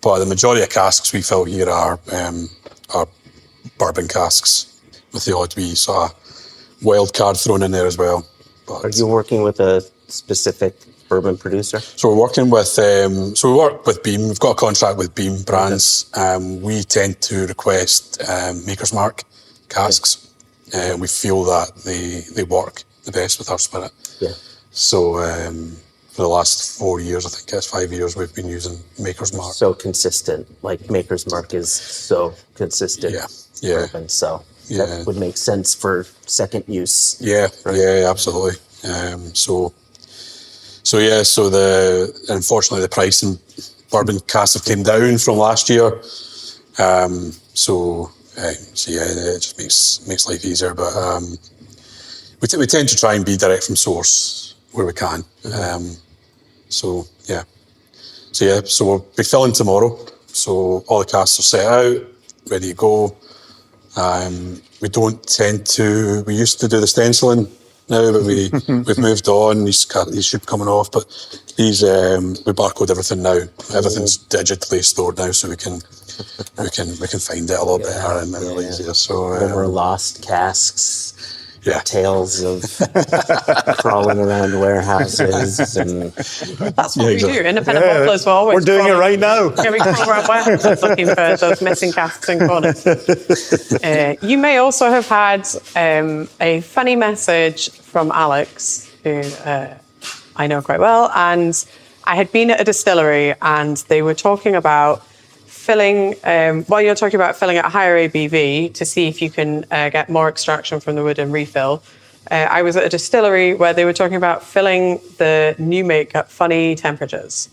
but the majority of casks we fill here are bourbon casks, with the odd wee sort of wild card thrown in there as well. But Are you working with a specific bourbon producer? So we're working with, we work with Beam. We've got a contract with Beam brands. We tend to request Maker's Mark casks. We feel that they work the best with our spirit. Yeah. So for the last 4 years, I think it's 5 years, we've been using Maker's Mark. So consistent, like Maker's Mark is so consistent. Yeah. Bourbon, so that would make sense for second use. Yeah, right? Yeah, absolutely. Unfortunately the price in bourbon casks have came down from last year. It just makes life easier. But we tend to try and be direct from source where we can. So we'll be filling tomorrow. So all the casks are set out, ready to go. We used to do the stenciling now, but we've moved on. These should be coming off, but these we barcode everything now. Everything's digitally stored now, so we can find it a lot better and a little easier. So no more lost casks. Yeah. Tales of crawling around warehouses. And that's what we do. Independent bottlers, we're doing it right now. Yeah, we crawl around warehouses looking for those missing casks and corners. You may also have had a funny message from Alex, who I know quite well, and I had been at a distillery and they were talking about filling, you're talking about filling at a higher ABV to see if you can get more extraction from the wood and refill. I was at a distillery where they were talking about filling the new make at funny temperatures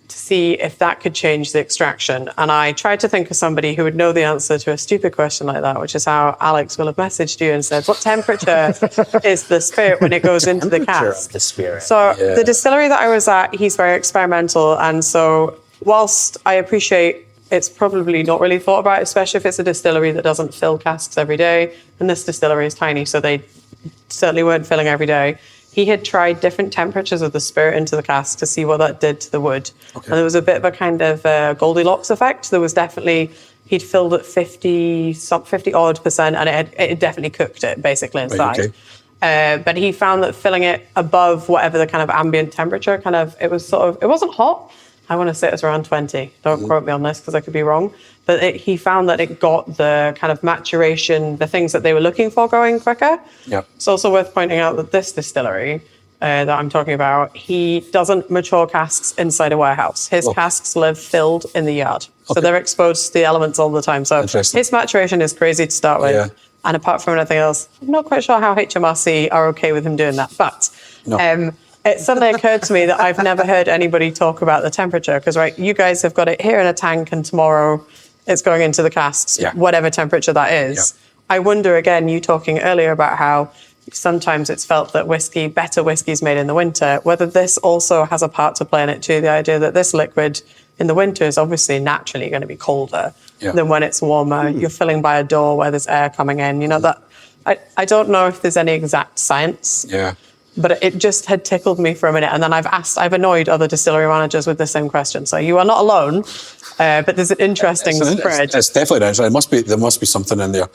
to see if that could change the extraction. And I tried to think of somebody who would know the answer to a stupid question like that, which is how Alex will have messaged you and said, what temperature is the spirit when it goes into the cask? The spirit. So the distillery that I was at, he's very experimental. And so whilst I appreciate it's probably not really thought about, especially if it's a distillery that doesn't fill casks every day. And this distillery is tiny, so they certainly weren't filling every day. He had tried different temperatures of the spirit into the cask to see what that did to the wood. Okay. And there was a bit of a kind of Goldilocks effect. There was definitely, he'd filled at 50 odd percent, and it definitely cooked it basically inside. Right, okay. But he found that filling it above whatever the kind of ambient temperature it wasn't hot. I want to say it was around 20. Don't quote me on this because I could be wrong. But he found that it got the kind of maturation, the things that they were looking for going quicker. Yep. It's also worth pointing out that this distillery that I'm talking about, he doesn't mature casks inside a warehouse. His casks live filled in the yard. Okay. So they're exposed to the elements all the time. So his maturation is crazy to start with. Yeah. And apart from anything else, I'm not quite sure how HMRC are okay with him doing that. But it suddenly occurred to me that I've never heard anybody talk about the temperature, because, right, you guys have got it here in a tank and tomorrow it's going into the casks, whatever temperature that is. I wonder, again, you talking earlier about how sometimes it's felt that better whiskey is made in the winter, whether this also has a part to play in it too, the idea that this liquid in the winter is obviously naturally going to be colder than when it's warmer. You're filling by a door where there's air coming in. You know, that I don't know if there's any exact science. But it just had tickled me for a minute. And then I've annoyed other distillery managers with the same question. So you are not alone, but there's an interesting spread. It's definitely interesting. There must be something in there.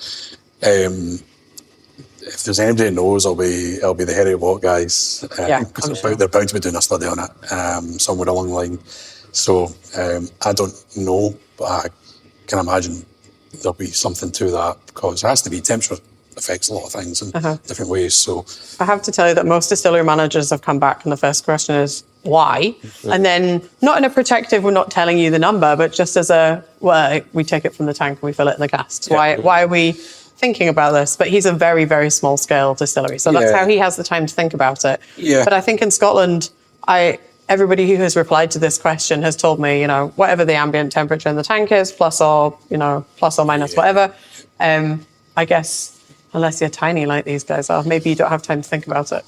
If there's anybody who knows, it'll be the Harry Watt guys. Because they're bound to be doing a study on it somewhere along the line. So I don't know, but I can imagine there'll be something to that, because it has to be temperature affects a lot of things in different ways. So I have to tell you that most distillery managers have come back and the first question is why? And then not in a protective, we're not telling you the number, but just as we take it from the tank and we fill it in the casks. Why are we thinking about this? But he's a very, very small scale distillery. So that's how he has the time to think about it. But I think in Scotland, everybody who has replied to this question has told me, whatever the ambient temperature in the tank is, plus or minus whatever. I guess, unless you're tiny like these guys are, maybe you don't have time to think about it.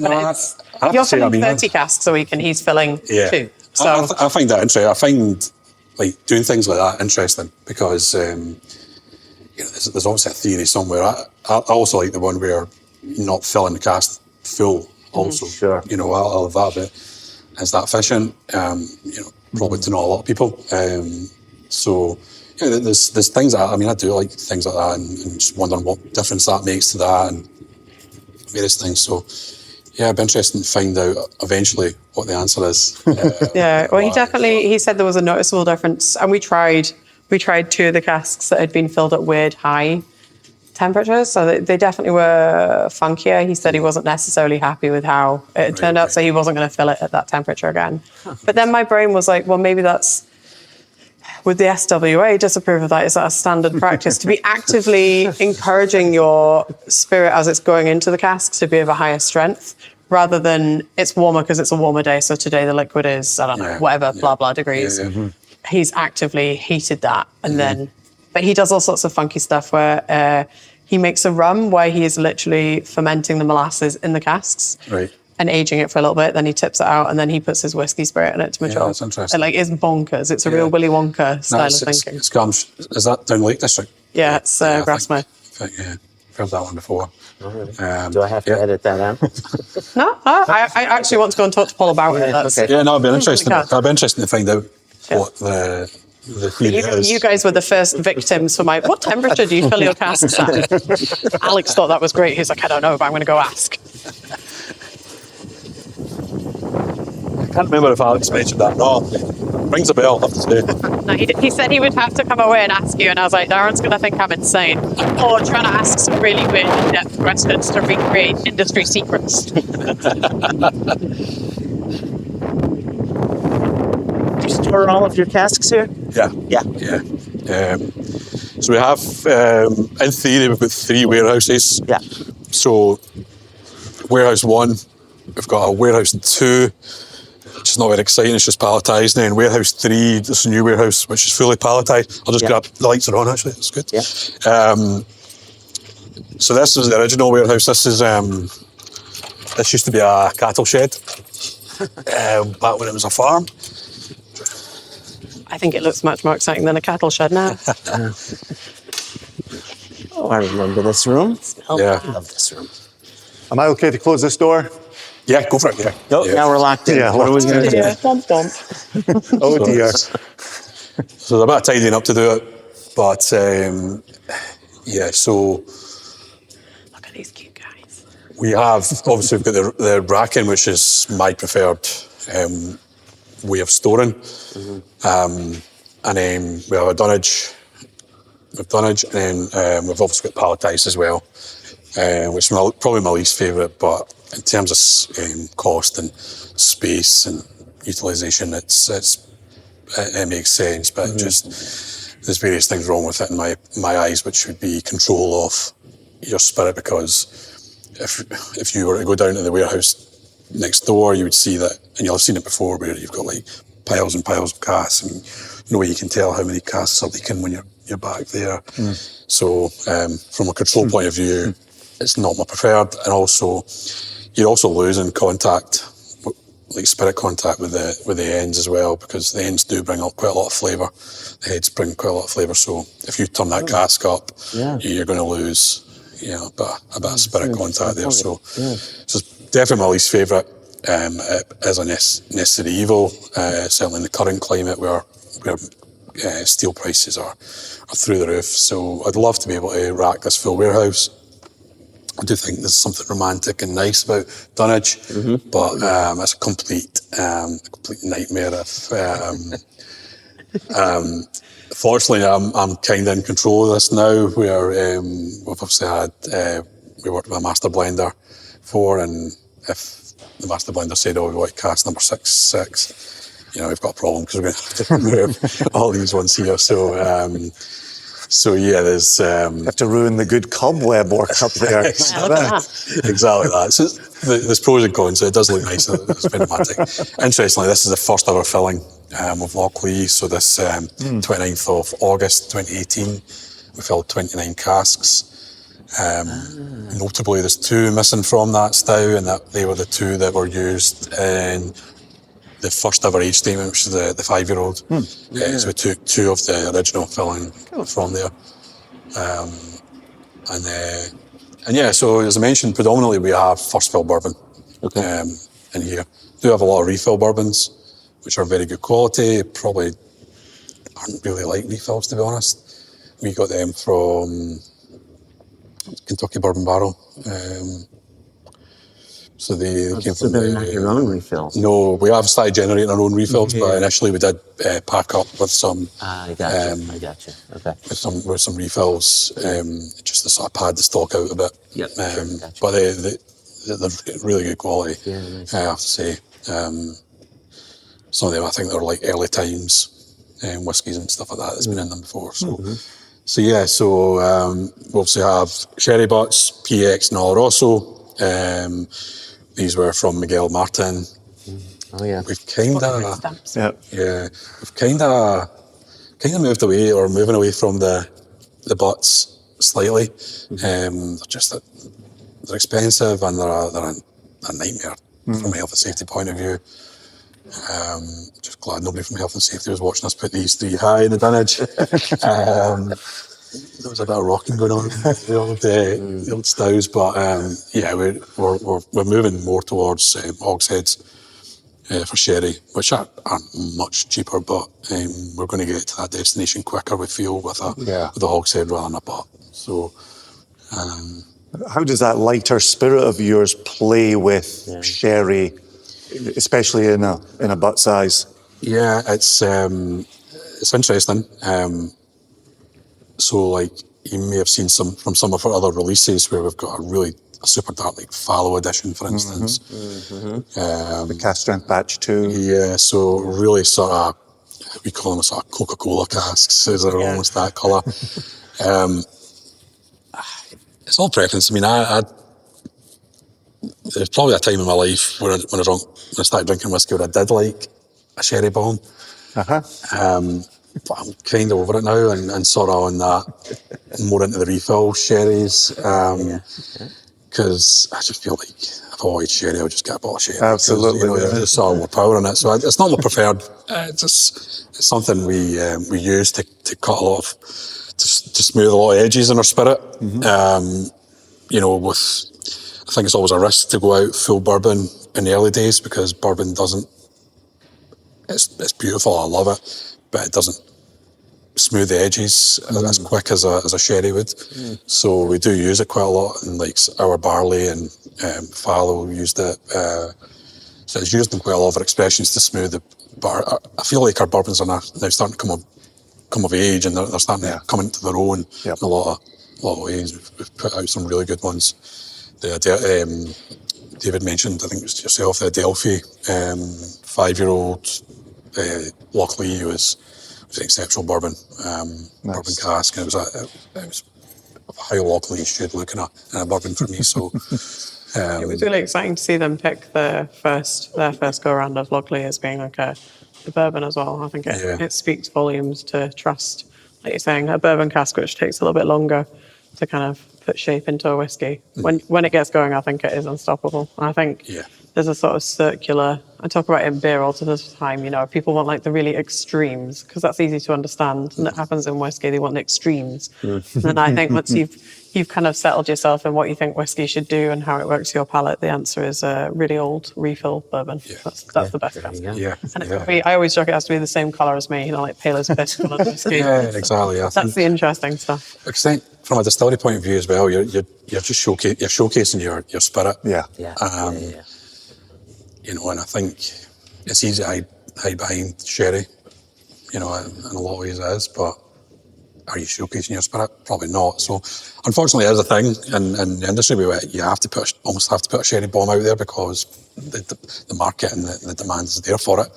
But you're filling 30 casks a week and he's filling 2. So I find that interesting. I find doing things like that interesting, because there's obviously a theory somewhere. I also like the one where you're not filling the cask full also. Sure. I love that bit. Is that efficient? Probably to not a lot of people. So there's things that, I do like things like that, and just wondering what difference that makes to that and various things. So it'd be interesting to find out eventually what the answer is. He said there was a noticeable difference, and we tried 2 of the casks that had been filled at weird high temperatures, so they definitely were funkier. He said he wasn't necessarily happy with how it turned out, so he wasn't going to fill it at that temperature again. But then my brain was like, well, maybe that's, would the SWA disapprove of that? Is that a standard practice to be actively encouraging your spirit as it's going into the casks to be of a higher strength, rather than it's warmer because it's a warmer day, so today the liquid is, I don't know, whatever, blah, blah degrees. He's actively heated that. And then, but he does all sorts of funky stuff where he makes a rum where he is literally fermenting the molasses in the casks. Right. And aging it for a little bit, then he tips it out, and then he puts his whiskey spirit in it to mature. That's interesting. It's bonkers. It's a real Willy Wonka style of thinking. Is that down Lake District? Yeah, it's Grasmere. I've heard that one before. Oh, really? Do I have to edit that out? No, I actually want to go and talk to Paul about it. Okay. Yeah, no, it'd be interesting. It'd be interesting to find out what the theory is. You guys were the first victims for what temperature do you fill your casks at? Alex thought that was great. He's like, I don't know, but I'm going to go ask. I can't remember if Alex mentioned that. No, rings a bell, I have to say. No, he said he would have to come away and ask you, and I was like, Darren's going to think I'm insane. Or trying to ask some really weird in-depth questions to recreate industry secrets. Do you store all of your casks here? Yeah. So we have, in theory, we've got 3 warehouses. Yeah. So warehouse 1, we've got a warehouse 2, which is not very exciting, it's just palletising. And warehouse 3, this is a new warehouse, which is fully palletised. I'll just grab, the lights are on actually, that's good. Yeah. So this is the original warehouse. This used to be a cattle shed, back when it was a farm. I think it looks much more exciting than a cattle shed now. Oh, I remember this room. Yeah. I love this room. Am I okay to close this door? Yeah, go for it, yeah. Nope, now we're locked in. Yeah, what are we going to do? Womp womp. Oh dear. So there's a bit of tidying up to do it, but so Look at these cute guys. we have, obviously we've got the racking, which is my preferred way of storing. And then we have a dunnage, and then we've obviously got palletised as well, which is probably my least favourite, but in terms of cost and space and utilisation, it makes sense, but just there's various things wrong with it in my eyes, which would be control of your spirit, because if you were to go down to the warehouse next door, you would see that, and you'll have seen it before, where you've got like piles and piles of casks, and you can tell how many casks are leaking when you're back there. So from a control point of view, it's not my preferred, and also you're also losing contact, like spirit contact with the ends as well, because the ends do bring up quite a lot of flavour. The heads bring quite a lot of flavour, so if you turn that cask up, you're going to lose a bit of spirit contact there. So it's definitely my least favourite. As a necessary evil, certainly in the current climate where steel prices are through the roof. So I'd love to be able to rack this full warehouse. I do think there's something romantic and nice about dunnage, but it's a complete nightmare. Fortunately, I'm kind of in control of this now, where we've obviously had, we worked with a master blender before, and if the master blender said, we want cask number 66, we've got a problem, because we're going to have to remove all these ones here. So yeah, there's... You have to ruin the good cobweb work up there. Exactly that. So there's pros and cons. So it does look nice. It's dramatic. Interestingly, this is the first ever filling of Lochlea. So this 29th of August 2018, we filled 29 casks. Notably, there's 2 missing from that stow, and that they were the 2 that were used in the first ever age statement, which is the 5-year-old. So we took 2 of the original filling from there. So as I mentioned, predominantly we have first fill bourbon in here. We do have a lot of refill bourbons, which are very good quality, probably aren't really like refills, to be honest. We got them from Kentucky Bourbon Barrel. So they came from they're not your own refills? No, we have started generating our own refills, but initially we did pack up with some. I gotcha. Okay. With some refills, just to sort of pad the stock out a bit. Yep. Gotcha. But they're really good quality. Yeah, nice. I have to say. Some of them, I think, they're like early times whiskies and stuff like that that's been in them before. So. So we obviously have sherry butts, PX and Oloroso. These were from Miguel Martin. Oh yeah. We've kind of moved away, or moving away from the butts slightly. They're expensive, and they're a nightmare from a health and safety point of view. Just glad nobody from health and safety was watching us put these 3 high in the dunnage. There was a bit of rocking going on the old stows, but we're moving more towards hogsheads for sherry, which aren't much cheaper, but we're going to get to that destination quicker, we feel, with a hogshead rather than a butt. So, how does that lighter spirit of yours play with sherry, especially in a butt size? Yeah, it's interesting. So, like, you may have seen some of our other releases where we've got a super dark, like fallow edition, for instance. The cask strength batch 2. Yeah, so really sort of, we call them sort of Coca-Cola casks, so they're almost that colour. It's all preference. I mean, there's probably a time in my life when I started drinking whiskey where I did like a sherry bomb. But I'm kind of over it now, and sort of on that, more into the refill sherries, because I just feel like if I wanted sherry, I'll just get a bottle of sherry. Absolutely. There's sort of more power in it. So it's not my preferred. It's something we use to cut a lot of, to smooth a lot of edges in our spirit. I think it's always a risk to go out full bourbon in the early days, because bourbon doesn't. It's beautiful. I love it. But it doesn't smooth the edges as quick as a sherry would. So we do use it quite a lot, and like our barley and fallow used it. So it's used in quite a lot of our expressions to smooth the bar. I feel like our bourbons are now starting to come of age, and they're starting to come into their own in a lot of ways. We've put out some really good ones. David mentioned, I think it was yourself, the Adelphi 5-year-old Lochlea was an exceptional bourbon cask, and it was how Lochlea should look in a bourbon for me. So It was really exciting to see them pick their first go around of Lochlea as being like a bourbon as well. I think it speaks volumes to trust, like you're saying, a bourbon cask which takes a little bit longer to kind of put shape into a whiskey. When it gets going, I think it is unstoppable. And I think there's a sort of circular, I talk about it in beer all the time, you know, people want like the really extremes because that's easy to understand, and it happens in whiskey, they want the extremes. And I think once you've kind of settled yourself in what you think whiskey should do and how it works your palate, the answer is a really old refill bourbon. That's the best cask. And it's gotta be, I always joke it has to be the same colour as me, you know, like pale as piss coloured whiskey. Exactly. That's the interesting stuff. Because I think from a distillery point of view as well, you're just showcasing your spirit. You know, and I think it's easy to hide behind sherry, you know, in a lot of ways it is, but are you showcasing your spirit? Probably not. So unfortunately it is a thing in the industry where you almost have to put a sherry bomb out there because the market and the demand is there for it.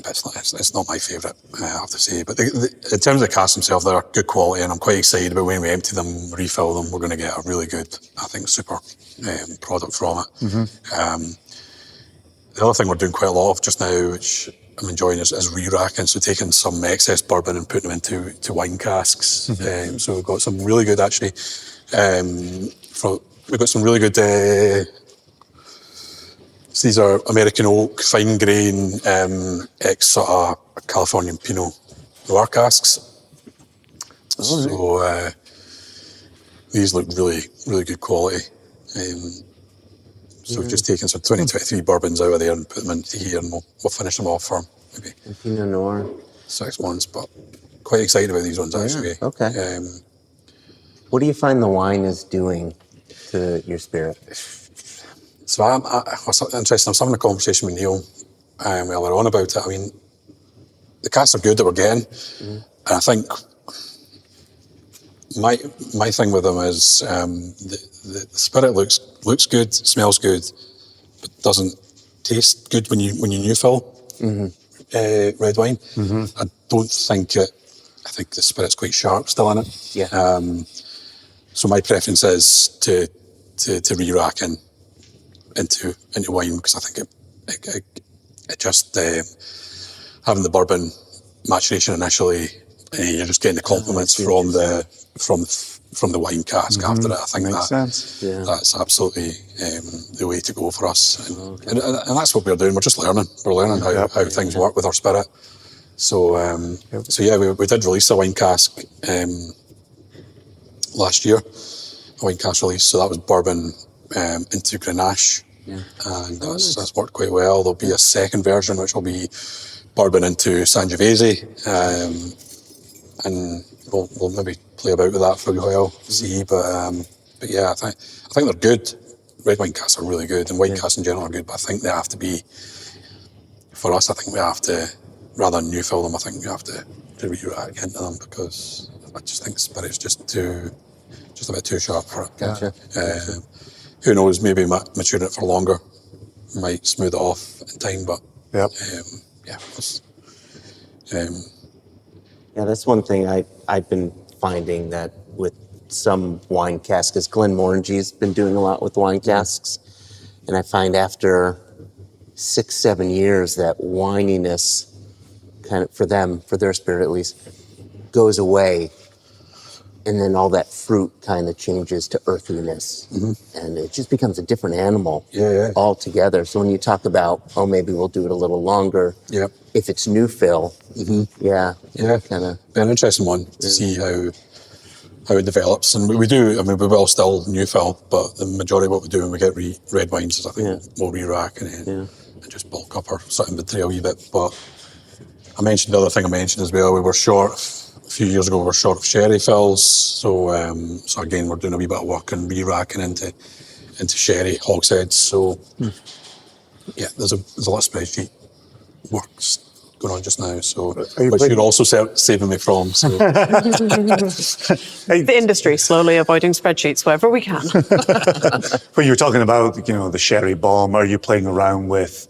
But it's not my favourite, I have to say. But in terms of the casks themselves, they're good quality, and I'm quite excited about when we empty them, refill them, we're going to get a really good, I think, super product from it. The other thing we're doing quite a lot of just now, which I'm enjoying, is re-racking. So taking some excess bourbon and putting them into wine casks. So we've got some really good, actually, we've got some really good, so these are American oak, fine grain, ex sort of Californian Pinot Noir casks. So these look really, really good quality. So we've just taken some 2023 bourbons out of there and put them into here, and we'll finish them off for maybe Pinot Noir. 6 months. But quite excited about these ones, actually. Okay. What do you find the wine is doing to your spirit? So I was interested. I was having a conversation with Neil earlier on about it. I mean, the casks are good that we're getting, and I think my thing with them is the spirit looks good, smells good, but doesn't taste good when you new fill red wine. I don't think it. I think the spirit's quite sharp still in it. So my preference is to re-rack into wine, because I think it just having the bourbon maturation initially, you're just getting the compliments from the wine cask after it. I think that's absolutely the way to go for us, and that's what we're doing. We're just learning. We're learning how things work with our spirit. So we did release a wine cask last year, a wine cask release. So that was bourbon into Grenache, and that's worked quite well. There'll be a second version which will be bourbon into Sangiovese, and we'll maybe play about with that for a while, see. But yeah, I think they're good. Red wine casks are really good, and white casks in general are good. But I think they have to be, for us, I think we have to, rather than new fill them, I think we have to re-rack into them, because I just think the spirit's just a bit too sharp for it. Gotcha. Who knows, maybe maturing it for longer might smooth it off in time, but that's one thing I've been finding that with some wine casks, is Glenmorangie's been doing a lot with wine casks, and I find after 6-7 years that wininess kind of, for them, for their spirit at least, goes away, and then all that fruit kind of changes to earthiness, and it just becomes a different animal altogether. So when you talk about, maybe we'll do it a little longer, if it's new fill, kind of be an interesting one to see how it develops. And we do, I mean, we will still new fill, but the majority of what we do when we get red wines is, I think, we'll re-rack and just bulk up our sort of inventory a wee bit. But I mentioned the other thing I mentioned as well, we were short, a few years ago, we were short of sherry fills. So again, we're doing a wee bit of work and re-racking into sherry hogsheads. So there's a lot of spreadsheet works going on just now, so which you're also saving me from. So. The industry slowly avoiding spreadsheets wherever we can. When you're talking about, the sherry bomb, are you playing around with,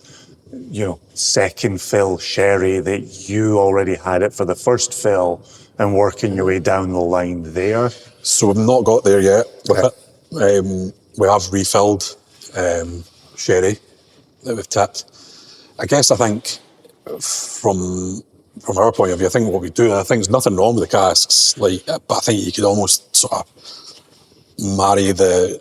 second fill sherry that you already had it for the first fill and working your way down the line there? So we've not got there yet with it. We have refilled sherry that we've tapped. I think from our point of view, I think what we do, I think there's nothing wrong with the casks, but I think you could almost sort of marry the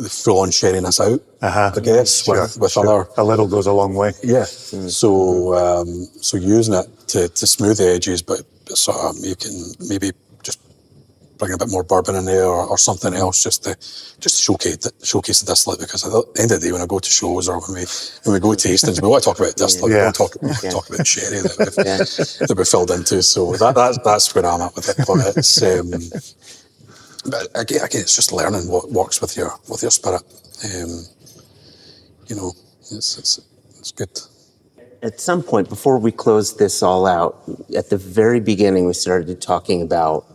full-on sherryness out, I guess, with other... A little goes a long way. Yeah. So using it to smooth the edges, but sort of you can maybe just bring a bit more bourbon in there or something else just to showcase the distillate, because at the end of the day, when I go to shows or when we go to tastings, we want to talk about distillate. We want to talk about the sherry that we're filled into. So that's where I'm at with it. But it's but again, it's just learning what works with your spirit. It's good. At some point, before we close this all out, at the very beginning, we started talking about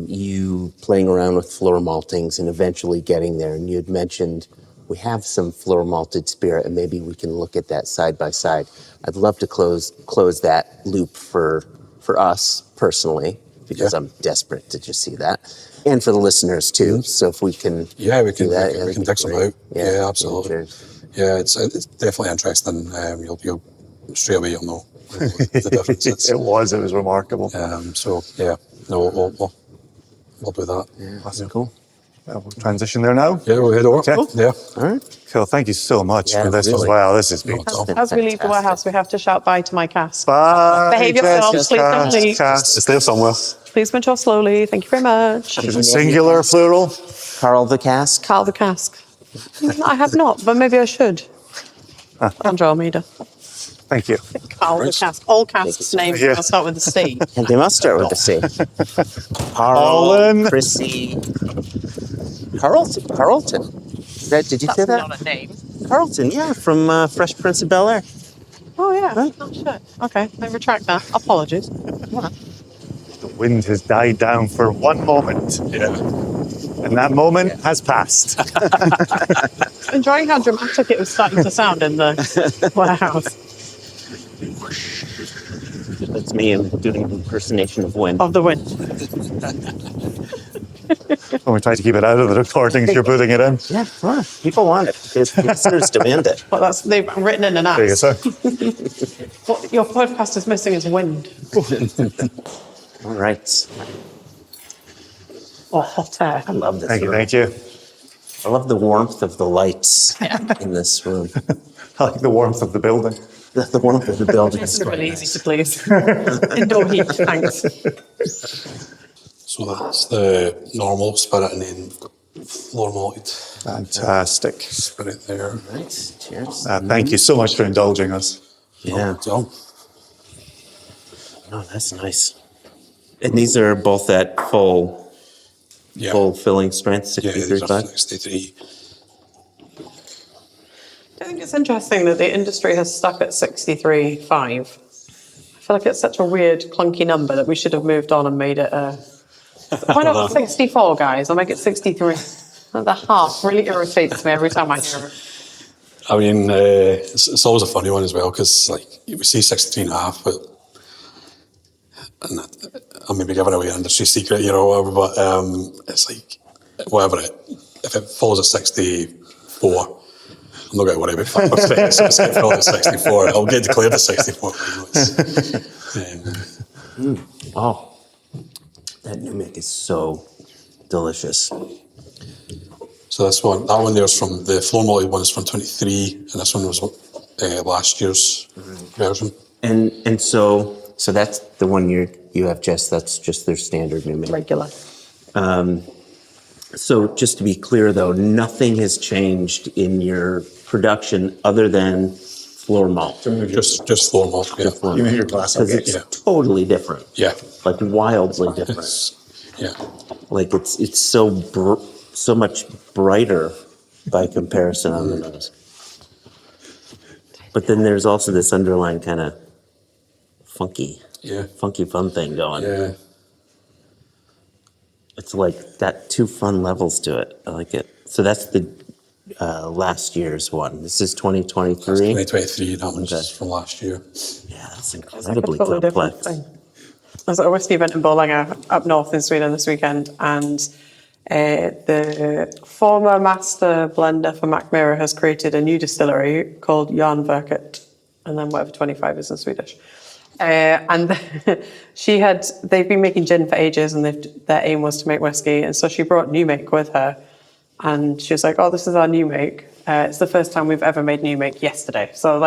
you playing around with floor maltings and eventually getting there. And you had mentioned we have some floor malted spirit, and maybe we can look at that side by side. I'd love to close that loop for us personally, because I'm desperate to just see that, and for the listeners too. So if we can, we can dig some out. Yeah, absolutely. Yeah, it's definitely interesting. You'll straight away you'll know the difference. It was remarkable. We'll do that. Yeah, that's cool. We'll transition there now. Yeah, we'll head over. Okay. Cool. Yeah. All right. Cool. Thank you so much for this really. as well. This has been As we leave the warehouse, we have to shout bye to my cask. Bye. Behave yourselves, please don't leave. It's there somewhere. Please mature slowly. Thank you very much. Is it singular, plural? Carl the cask. Carl the cask. I have not, but maybe I should. Andrew Almeida. Thank you. Carl the cask. All casks' names will start with a C. And they must start with the C. Colin. Chrissy. Carlton. Did you say that? That's not a name. Carlton, yeah, from Fresh Prince of Bel-Air. Oh, yeah. Right. Oh, shit. Okay, I retract that. Apologies. The wind has died down for one moment. Yeah. And that moment has passed. Enjoying how dramatic it was starting to sound in the warehouse. That's me doing an impersonation of wind. Of the wind. When we try to keep it out of the recordings, you're putting it in. Yeah, well, people want it. The listeners demand it. Well, they've written in an act. There you go, sir. What your podcast is missing is wind. All right. Or hot air. I love this Thank you. room. Thank you. I love the warmth of the lights in this room. I like the warmth of the building. The warmth of the building. It's really easy to please. Indoor heat, thanks. So that's the normal spirit and then floor malted Fantastic. spirit there. Nice. Cheers. Thank you so much for indulging us. Yeah. So, Oh, that's nice. And these are both at full filling strength, 63.5? 63. I think it's interesting that the industry has stuck at 63.5. I feel like it's such a weird, clunky number that we should have moved on and made it a... Why not 64, guys? I'll make it 63. The half really irritates me every time I hear it. I mean, it's always a funny one as well, because we say 63.5, but and I may be giving away an industry secret here or whatever, but it's if it falls at 64, I'm not going to worry about 5%. So if it falls at 64, I'll get declared at 64. Oh, that new make is so delicious. So that one there's from the floor malted one is from 23, and this one was last year's version. And so that's the one you have, Jess. That's just their standard new make. Regular. So just to be clear, though, nothing has changed in your production other than floor malt. Just floor malt. Yeah. You move your glass. Because it's totally different. Yeah. Like wildly different. Yeah. Like it's so much brighter by comparison on the nose. But then there's also this underlying kind of funky fun thing going. Yeah. It's like that two fun levels to it. I like it. So that's the last year's one. This is 2023. 2023. That one's just from last year. Yeah, that's It's like a incredibly totally different complex. thing. was at a whiskey event in Borlänge up north in Sweden this weekend, and the former master blender for Macmillan has created a new distillery called Järnverket, and then whatever 25 is in Swedish. And they've been making gin for ages, and their aim was to make whiskey, and so she brought new make with her, and she was like, "Oh, this is our new make. It's the first time we've ever made new make yesterday." So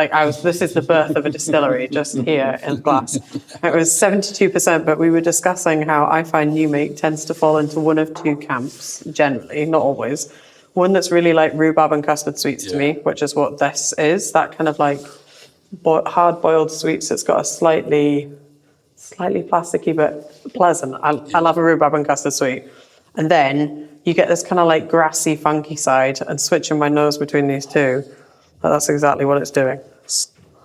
this is the birth of a distillery just here in glass. It was 72%, but we were discussing how I find new make tends to fall into one of two camps, generally, not always. One that's really like rhubarb and custard sweets to me, which is what this is, that kind of like hard-boiled sweets. It's got a slightly plasticky but pleasant. I love a rhubarb and custard sweet. And then you get this kind of like grassy, funky side, and switching my nose between these two, that's exactly what it's doing.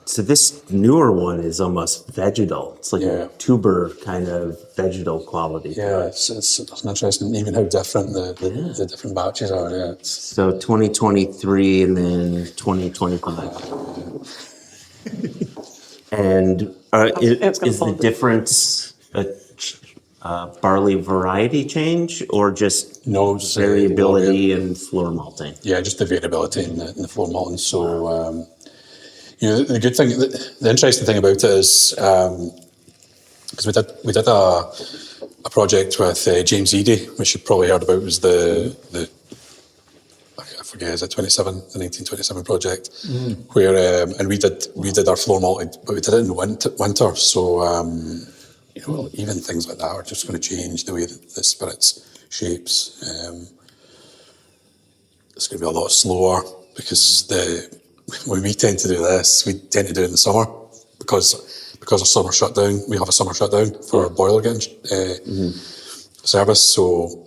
So this newer one is almost vegetal. It's like a tuber kind of vegetal quality. Yeah, it's interesting, even how different the different batches are. Yeah. So 2023 and then 2025. And is the difference a barley variety change or just variability in floor malting? Yeah, just the variability in the floor malting. So, the good thing, the interesting thing about it is, because we did a project with James Eady, which you probably heard about, was the I forget, is it the 1927 project, where and we did our floor malted, but we did it in winter. So even things like that are just going to change the way that the spirit's shapes. It's going to be a lot slower because when we tend to do this, we tend to do it in the summer because of summer shutdown. We have a summer shutdown for our boiler getting service. So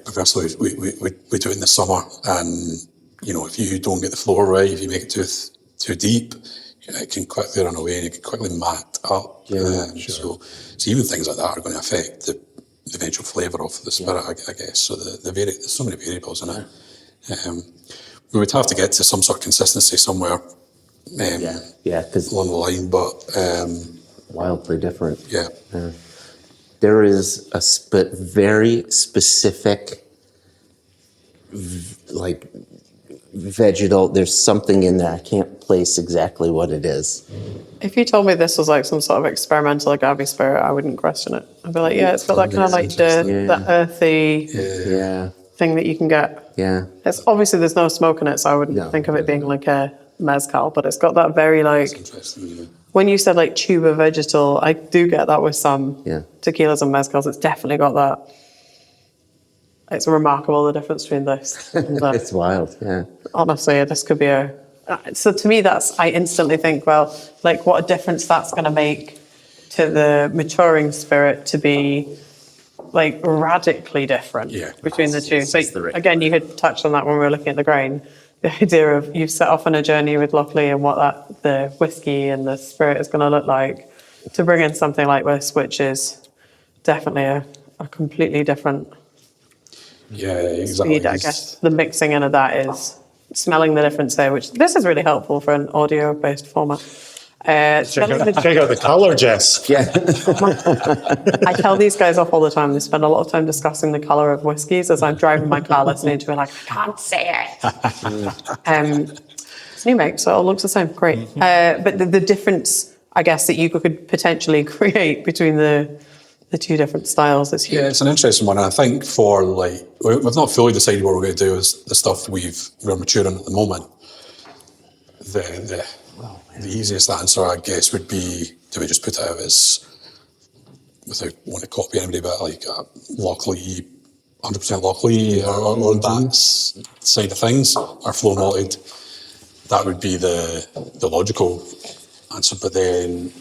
perversely, we do it in the summer, and if you don't get the floor right, if you make it too deep, it can quickly run away and it can quickly mat up. So even things like that are going to affect the eventual flavour of the spirit, I guess. So there's so many variables in it. We would have to get to some sort of consistency somewhere along the line, but wildly different. Yeah. There is a very specific, vegetal. There's something in there. I can't place exactly what it is. If you told me this was like some sort of experimental agave spirit, I wouldn't question it. I'd be like, it's got that kind of like that earthy thing that you can get. Yeah. It's obviously there's no smoke in it, so I wouldn't think of it being like a mezcal, but it's got that very like. When you said like tuber vegetal, I do get that with some tequilas and mezcals. It's definitely got that. It's remarkable, the difference between this and that. It's wild, yeah. Honestly, this could be so to me, I instantly think, well, like what a difference that's going to make to the maturing spirit to be like radically different between the two. So again, you had touched on that when we were looking at the grain. The idea of you've set off on a journey with Lochlea and what the whiskey and the spirit is going to look like, to bring in something like this, which is definitely a completely different speed, I guess. The mixing in of that is smelling the difference there, which this is really helpful for an audio-based format. Check out the colour, Jess. Yeah. I tell these guys off all the time. They spend a lot of time discussing the colour of whiskies as I'm driving my car listening to it, like, I can't say it. It's new make, so it all looks the same. Great. But the difference, I guess, that you could potentially create between the two different styles is huge. Yeah, it's an interesting one. And I think we've not fully decided what we're going to do with the stuff we're maturing at the moment. The easiest answer, I guess, would be, do we just put it out as, without wanting to copy anybody, but like Lochlea, 100% Lochlea, or that side of things, or floor malted. That would be the logical answer. But then,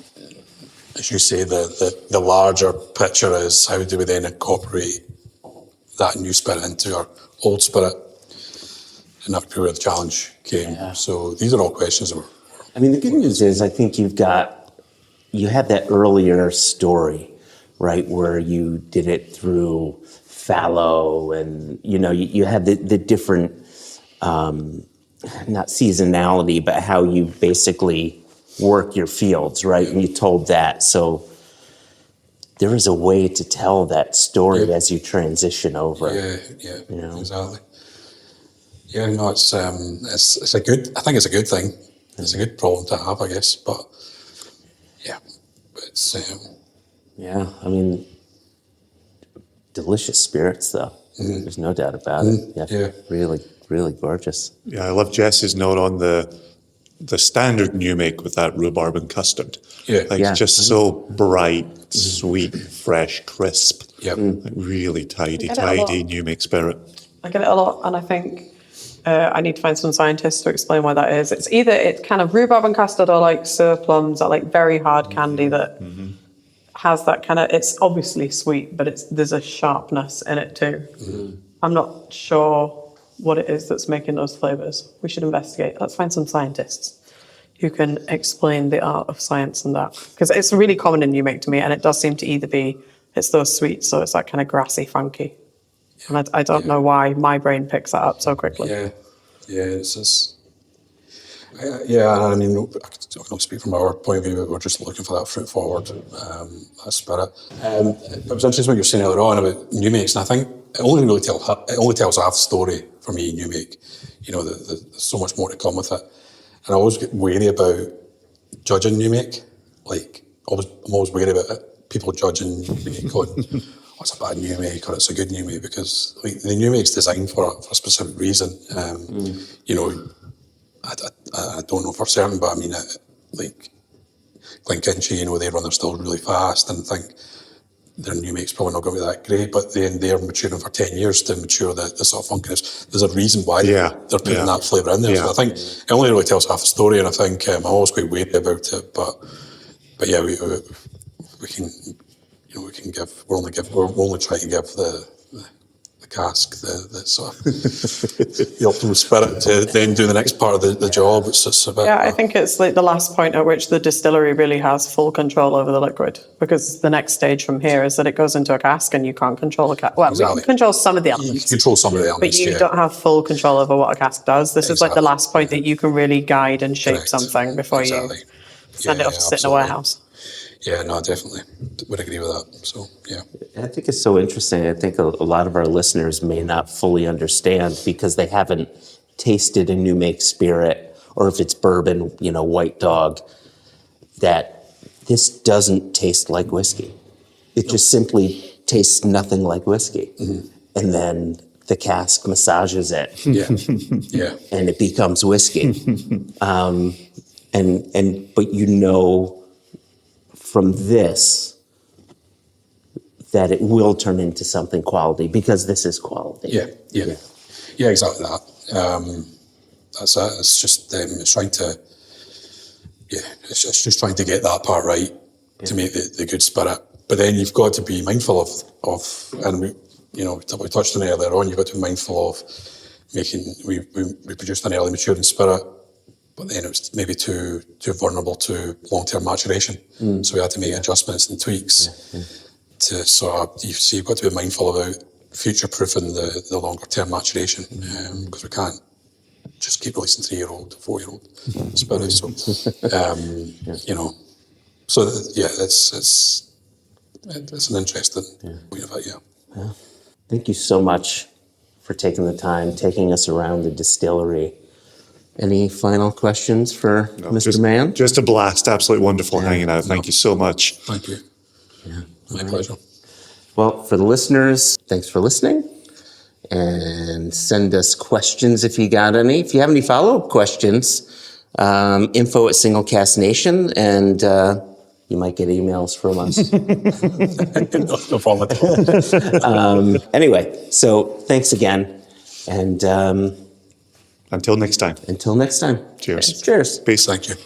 as you say, the larger picture is, how do we then incorporate that new spirit into our old spirit? And that would be where the challenge came. Yeah. So these are all questions that the good news is, I think you had that earlier story, right, where you did it through fallow, and you had the different, not seasonality, but how you basically work your fields, right? And you told that. So there is a way to tell that story as you transition over. Yeah, exactly. Yeah, no, it's a good. I think it's a good thing. It's a good problem to have, I guess. But yeah, it's yeah. I mean, delicious spirits, though. There's no doubt about it. Yeah, really, really gorgeous. Yeah, I love Jess's note on the standard new make with that rhubarb and custard. It's just so bright, sweet, fresh, crisp. Like really tidy new make spirit. I get it a lot, and I think I need to find some scientists to explain why that is. It's either it's kind of rhubarb and custard, or like surplums, or like very hard candy that has that kind of. It's obviously sweet, but there's a sharpness in it too. I'm not sure what it is that's making those flavors. We should investigate. Let's find some scientists who can explain the art of science and that, because it's really common in new make to me, and it does seem to either be it's those sweets, so it's that kind of grassy, funky. And I don't know why my brain picks that up so quickly. It's just, I mean, I can speak from our point of view, we're just looking for that fruit forward that spirit. It was interesting what you were saying earlier on about new makes, and I think it only tells half the story for me, new make. You know, there's so much more to come with it. And I always get wary about judging new make. Like, I'm always wary about it. People judging new make, going, oh, it's a bad new make or it's a good new make, because like, the new make's designed for a specific reason. You know, I don't know for certain, but I mean, like Glenkinchie, you know, they run their stills really fast, and I think their new make's probably not going to be that great, but then they're maturing for 10 years to mature the sort of funkiness. There's a reason why they're putting that flavour in there. So I think it only really tells half the story, and I think I'm always quite wary about it. But yeah, we can, you know, we're only trying to give the cask the sort of the optimal spirit to then do the next part of the job. It's just a bit. Yeah, I think it's like the last point at which the distillery really has full control over the liquid, because the next stage from here is that it goes into a cask and you can't control the cask. Well, you can control some of the elements. You control some of the elements, but you don't have full control over what a cask does. This is like the last point that you can really guide and shape something before you send it off to sit in a warehouse. Yeah, no, definitely would agree with that. So, yeah. I think it's so interesting. I think a lot of our listeners may not fully understand because they haven't tasted a new make spirit, or if it's bourbon, you know, White Dog, that this doesn't taste like whiskey. It just simply tastes nothing like whiskey. And then the cask massages it. And it becomes whiskey. But you know from this that it will turn into something quality, because this is quality. Yeah, exactly that. That's it. It's just it's trying to, it's just trying to get that part right to make the good spirit. But then you've got to be mindful of, and we touched on it earlier on. You've got to be mindful of making. We produced an early maturing spirit, but then it was maybe too vulnerable to long-term maturation. So we had to make adjustments and tweaks to sort of, you've got to be mindful about future-proofing the longer-term maturation, because we can't just keep releasing 3-year-old, 4-year-old spirits. So, it's an interesting point of it, Thank you so much for taking the time, taking us around the distillery. Any final questions for Mr. Mann? Just a blast. Absolutely wonderful hanging out. Thank you so much. Thank you. My pleasure. Well, for the listeners, thanks for listening. And send us questions if you got any. If you have any follow-up questions, info@Singlecast Nation, and you might get emails from us. No problem at all. Anyway, so thanks again. And until next time. Cheers. Cheers. Cheers. Peace. Thank you.